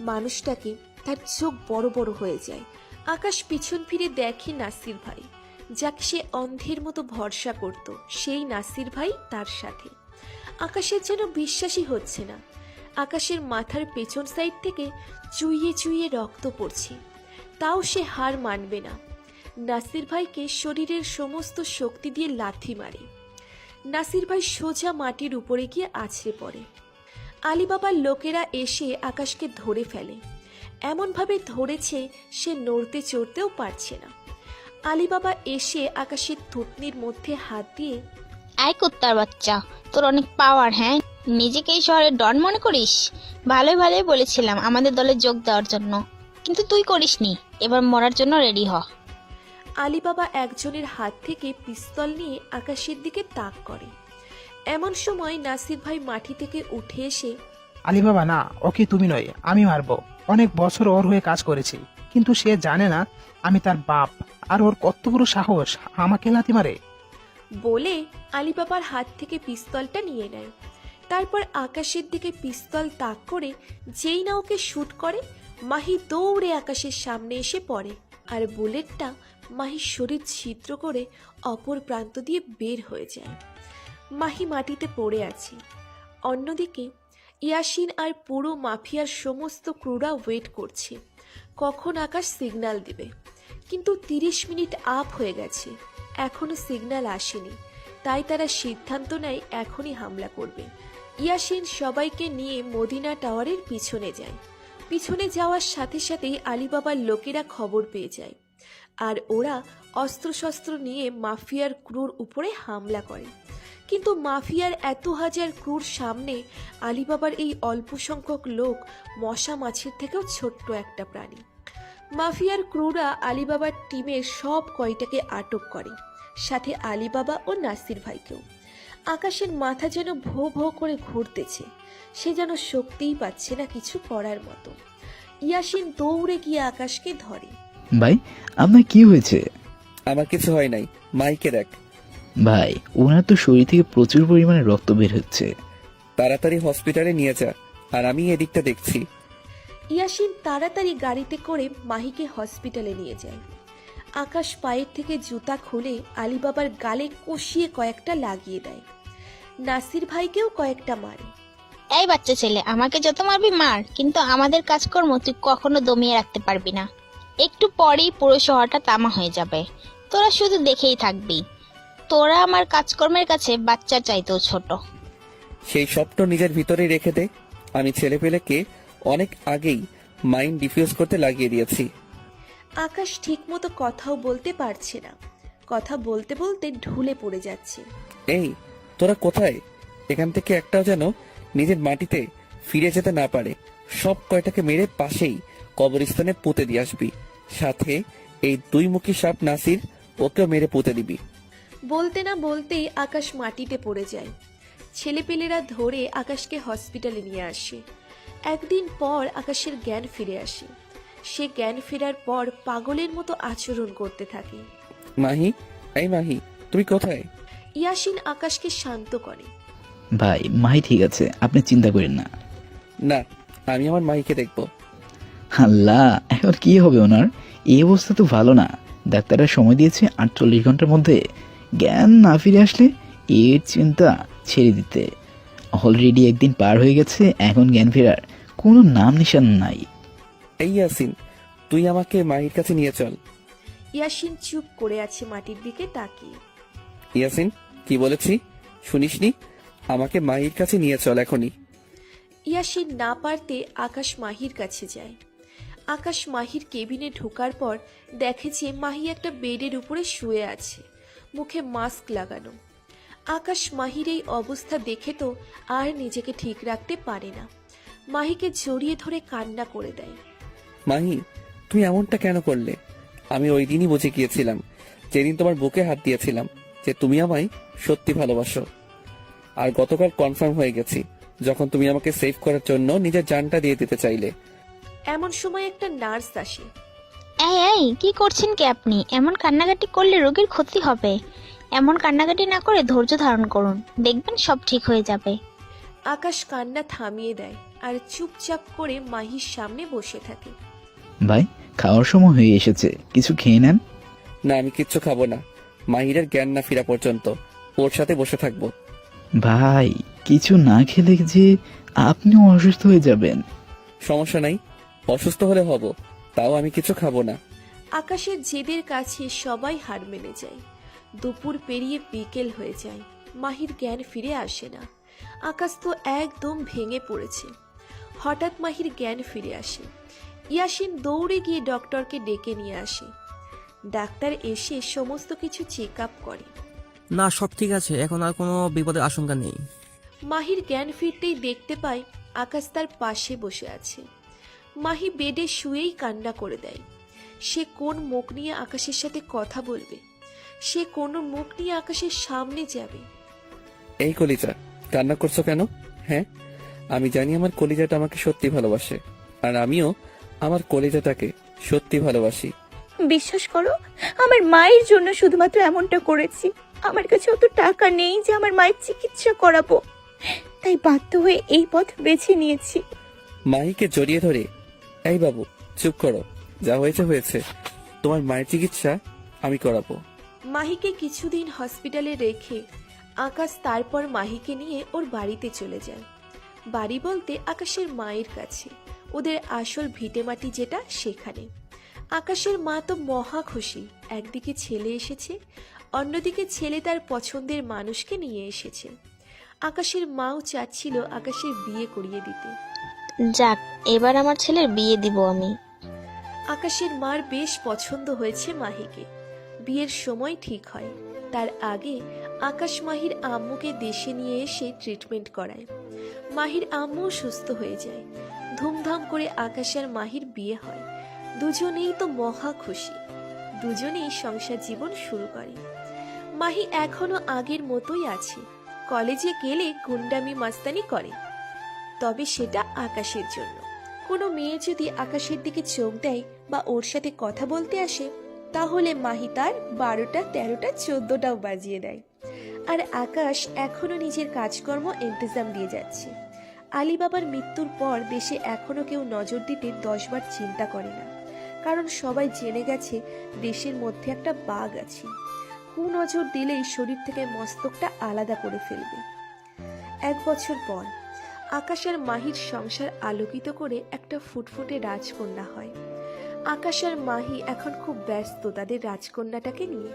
মানুষটাকে, তার চোখ বড় বড় হয়ে যায়। আকাশ পিছন ফিরে দেখে নাসির ভাই, যাকে সে অন্ধের মতো ভরসা করত। সেই নাসির ভাই তার সাথে। আকাশের যেন বিশ্বাসই হচ্ছে না। আকাশের মাথার পেছন সাইড থেকে চুইয়ে চুইয়ে রক্ত পড়ছে, তাও সে হার মানবে না। নাসির ভাইকে শরীরের সমস্ত শক্তি দিয়ে লাথি মারে। নাসির ভাই সোজা মাটির উপরে গিয়ে আছড়ে পড়ে। আলিবাবার লোকেরা এসে আকাশকে ধরে ফেলে, এমনভাবে ধরেছে সে নড়তে চড়তেও পারছে না। আলিবাবা এসে আকাশের থুতনির মধ্যে হাত দিয়ে, আয় কুত্তার বাচ্চা, তোর অনেক পাওয়ার, হ্যাঁ? নিজেকে এই শহরের ডন মনে করিস? ভালোই ভালোই বলেছিলাম আমাদের দলে যোগ দেওয়ার জন্য, কিন্তু তুই করিসনি। এবার মরার জন্য রেডি হ। আলিবাবা একজনের হাত থেকে পিস্তল নিয়ে আকাশের দিকে তাক করে। এমন সময় নাসির ভাই মাটি থেকে উঠে এসে, আলী বাবা না, ওকে তুমি নয় আমি মারবো। অনেক বছর ওর হয়ে কাজ করেছি, কিন্তু সে জানে না আমি তার বাপ। আর ওর কত বড় সাহস আমাকে লাথি মারে। বলে আলিবাবার হাত থেকে পিস্তলটা নিয়ে নেয়। তারপর আকাশের দিকে পিস্তল তাক করে যেই না ওকে শুট করে, মাহি দৌড়ে আকাশের সামনে এসে পড়ে আর বুলেটটা মাহির শরীর ছিদ্র করে অপর প্রান্ত দিয়ে বের হয়ে যায়। মাহি মাটিতে পড়ে আছে। অন্যদিকে ইয়াসিন আর পুরো মাফিয়ার সমস্ত ক্রুরা ওয়েট করছে কখন আকাশ সিগন্যাল দিবে, কিন্তু 30 মিনিট আপ হয়ে গেছে, এখনো সিগন্যাল আসেনি। তাই তারা সিদ্ধান্ত নেয় এখনই হামলা করবে। ইয়াসিন সবাইকে নিয়ে মদিনা টাওয়ারের পিছনে যায়। পিছনে যাওয়ার সাথে সাথেই আলিবাবার লোকেরা খবর পেয়ে যায় আর ওরা অস্ত্রশস্ত্র নিয়ে মাফিয়ার ক্রুর উপরে হামলা করে। কিন্তু মাফিয়ার এত হাজার ক্রুর সামনে আলিবাবার এই অল্প সংখ্যক লোক মশা মাছির থেকেও ছোট্ট একটা প্রাণী। মাফিয়ার ক্রুরা আলিবাবার টিমের সব কয়টাকে আটক করে, সাথে আলিবাবা ও নাসির ভাইকেও। আকাশের মাথা যেন ভো ভো করে ঘুরতেছে, সে যেন শক্তিই পাচ্ছে না কিছু করার মতো। ইয়াসিন দৌড়ে গিয়ে আকাশকে ধরে। ভাই আপনার কি হয়েছে? আমার কিছু হয় নাই, মাইকে দেখ। ভাই ওনার তো শরীর থেকে প্রচুর পরিমাণে রক্ত বের হচ্ছে। তাড়াতাড়ি হসপিটালে নিয়ে যা, আর আমি এদিকটা দেখছি। ইয়াসিন তাড়াতাড়ি গাড়িতে করে মাহিকে হসপিটালে নিয়ে যায়। আকাশ পায়ের থেকে জুতা খুলে আলিবাবার গালে কষিয়ে কয়েকটা লাগিয়ে দেয়। নাসির ভাইকেও কয়েকটা মারে। এই বাচ্চা ছেলে, আমাকে যত মারবি মার, কিন্তু আমাদের কাজকর্ম তুই কখনো দমিয়ে রাখতে পারবি না। একটু পরেই পুরো শহরটা তামা হয়ে যাবে, তোরা শুধু দেখেই থাকবি। তোরা আমার কাজকর্মের কাছে বাচ্চার চাইতেও ছোট। সেই স্বপ্ন নিজের ভিতরেই রেখে দে। আমি ছেলেপেলেকে অনেক আগেই মাইন্ড ডিফিউজ করতে লাগিয়ে দিয়েছি। আকাশ ঠিকমতো কথাও বলতে পারছে না, কথা বলতে বলতে ঢুলে পড়ে যাচ্ছে। এই তোরা কোথায়? এখান থেকে একটাও যেন নিজের মাটিতে ফিরে যেতে না পারে। সব কয়টাকে মেরে পাশেই কবরস্থানে পুঁতে দিয়ে আসবি। সাথে এই 2 মুখী সাপ নাসির, ওকেও মেরে পুঁতে দিবি। বলতে না বলতেই আকাশ মাটিতে পড়ে যায়। ছেলেপেলেরা ধরে আকাশকে হসপিটালে নিয়ে আসে। একদিন পর আকাশের জ্ঞান ফিরে আসে। সে জ্ঞান ফেরার পর পাগলের মতো আচরণ করতে থাকে। মাহি, এই মাহি, তুমি কোথায়? ইয়াসিন আকাশকে শান্ত করে। ভাই মাহি ঠিক আছে, আপনি চিন্তা করেন না। না, আমি আমার মাহিকে দেখবো। আল্লাহ, এখন কি হবে ওনার? এই অবস্থা তো ভালো না। ডাক্তাররা সময় দিয়েছে 48 ঘন্টার মধ্যে জ্ঞান না ফিরে আসলে এর চিন্তা ছেড়ে দিতে। অলরেডি একদিন পার হয়ে গেছে, এখন জ্ঞান ফেরার কোনো নাম নিশান নাই। এই ইয়াসিন, তুই আমাকে মাহির কাছে নিয়ে চল। ইয়াসিন চুপ করে আছে মাটির দিকে তাকিয়ে। ইয়াসিন, কি বলেছি শুনিসনি? আমাকে মাহির কাছে নিয়ে চল এখনই। ইয়াসিন না পারতে আকাশ মাহির কাছে যায়। আকাশ মাহির কেবিনে ঢোকার পর দেখে যে মাহি একটা বেডের উপরে শুয়ে আছে, মুখে মাস্ক লাগানো। আকাশ মাহির এই অবস্থা দেখে তো আর নিজেকে ঠিক রাখতে পারে না, মাহিকে জড়িয়ে ধরে কান্না করে দেয়। মাহি, তুমি এমনটা কেন করলে? আমি ওই দিনই বুঝে গিয়েছিলাম, যেদিন তোমার বুকে হাত দিয়েছিলাম, যে তুমি আমায় সত্যি ভালোবাসো। আর গতকাল কনফার্ম হয়ে গেছি, যখন তুমি আমাকে সেভ করার জন্য নিজের জানটা দিয়ে দিতে চাইলে। এমন সময় একটা নার্স আসে। এই এই, কি করছেন কি আপনি? এমন কান্নাকাটি করলে রোগীর ক্ষতি হবে। এমন কান্নাকাটি না করে ধৈর্য ধারণ করুন, দেখবেন সব ঠিক হয়ে যাবে। আকাশ কান্না থামিয়ে দেয় আর চুপচাপ করে মাহির সামনে বসে থাকে। ভাই খাওয়ার সময় হয়ে এসেছে, কিছু খেয়ে নেন। না, আমি কিচ্ছু খাবো না। মাহিরের জ্ঞান না ফেরা পর্যন্ত ওর সাথে বসে থাকবো। ভাই কিছু না খেলে যে আপনিও অসুস্থ হয়ে যাবেন। সমস্যা নাই, অসুস্থ হলে হব, তাও আমি কিছু খাবো না। আকাশের জেদের কাছে সবাই হার মেনে যায়। দুপুর পেরিয়ে বিকেল হয়ে যায়, মাহির জ্ঞান ফিরে আসে না। আকাশ তো একদম ভেঙে পড়েছে। হঠাৎ মাহির জ্ঞান ফিরে আসে। ইয়াসিন দৌড়ে গিয়ে ডক্টরকে ডেকে নিয়ে আসে। ডাক্তার এসে সমস্ত কিছু চেক আপ করে। না, সব ঠিক আছে, এখন আর কোনো বিপদের আশঙ্কা নেই। মাহির জ্ঞান ফিরতেই দেখতে পায় আকাশ তার পাশে বসে আছে। মাহি বেডে শুয়েই কান্না করে দেয়। সে কোন মুখ নিয়ে আকাশের সাথে কথা বলবে, সে কোন মুখ নিয়ে আকাশের সামনে যাবে। এই কলিজা, কান্না করছো কেন? হ্যাঁ, আমি জানি আমার কলিজাটা আমাকে সত্যি ভালোবাসে, আর আমিও আমার কলিজাটাকে সত্যি ভালোবাসি। বিশ্বাস করো, আমার মায়ের জন্য শুধুমাত্র এমনটা করেছি। আমার কাছে অত টাকা নেই যে আমার মায়ের চিকিৎসা করাবো, তাই বাধ্য হয়ে এই পথ বেছে নিয়েছি। মাহিকে জড়িয়ে ধরে, এই বাবু চুপ করো, যা হয়েছে হয়েছে, তোমার মায়ের চিকিৎসা আমি করাবো। মাহিকে কিছুদিন হসপিটালে রেখে আকাশ তারপর মাহিকে নিয়ে ওর বাড়িতে চলে যায়। বাড়ি বলতে আকাশের মায়ের কাছে, ওদের আসল ভিটেমাটি যেটা সেখানে। আকাশের মা তো মহা খুশি, একদিকে ছেলে এসেছে, অন্যদিকে ছেলে তার পছন্দের মানুষকে নিয়ে এসেছে। আকাশের মাও চাচ্ছিল আকাশের বিয়ে করিয়ে দিতে। যাক, এবার আমার ছেলের বিয়ে দিব আমি। আকাশের মার বেশ পছন্দ হয়েছে মাহিকে। বিয়ের সময় ঠিক হয়, তার আগে আকাশ মাহির আম্মুকে দেশে নিয়ে এসে ট্রিটমেন্ট করায়। মাহির আম্মুও সুস্থ হয়ে যায়। ধুমধাম করে আকাশ আর মাহির বিয়ে হয়। দুজনেই তো মহা খুশি, দুজনেই সংসার জীবন শুরু করে। মাহি এখনো আগের মতোই আছে, কলেজে গেলে গুন্ডামি মাস্তানি করে, তবে সেটা আকাশের জন্য। কোনো মেয়ে যদি আকাশের দিকে চোখ দেয় বা ওর সাথে কথা বলতে আসে, তাহলে মাহি তার 12টা 13টা 14টাও বাজিয়ে দেয়। আর আকাশ এখনো নিজের কাজকর্ম ইন্তজাম দিয়ে যাচ্ছে। আলী বাবার মৃত্যুর পর দেশে এখনো কেউ নজর দিতে 10 বার চিন্তা করে না, কারণ সবাই জেনে গেছে দেশের মধ্যে একটা বাঘ আছে, কুনজর দিলেই শরীর থেকে মস্তকটা আলাদা করে ফেলবে। 1 বছর পর আকাশ আর মাহির সংসার আলোকিত করে একটা ফুটফুটে রাজকন্যা হয়। আকাশ আর মাহি এখন খুব ব্যস্ত তাদের রাজকন্যাটাকে নিয়ে।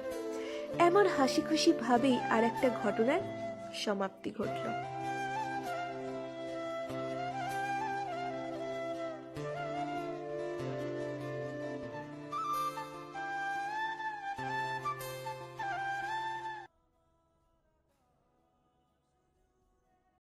এমন হাসি খুশি ভাবেই আর একটা ঘটনার সমাপ্তি ঘটল।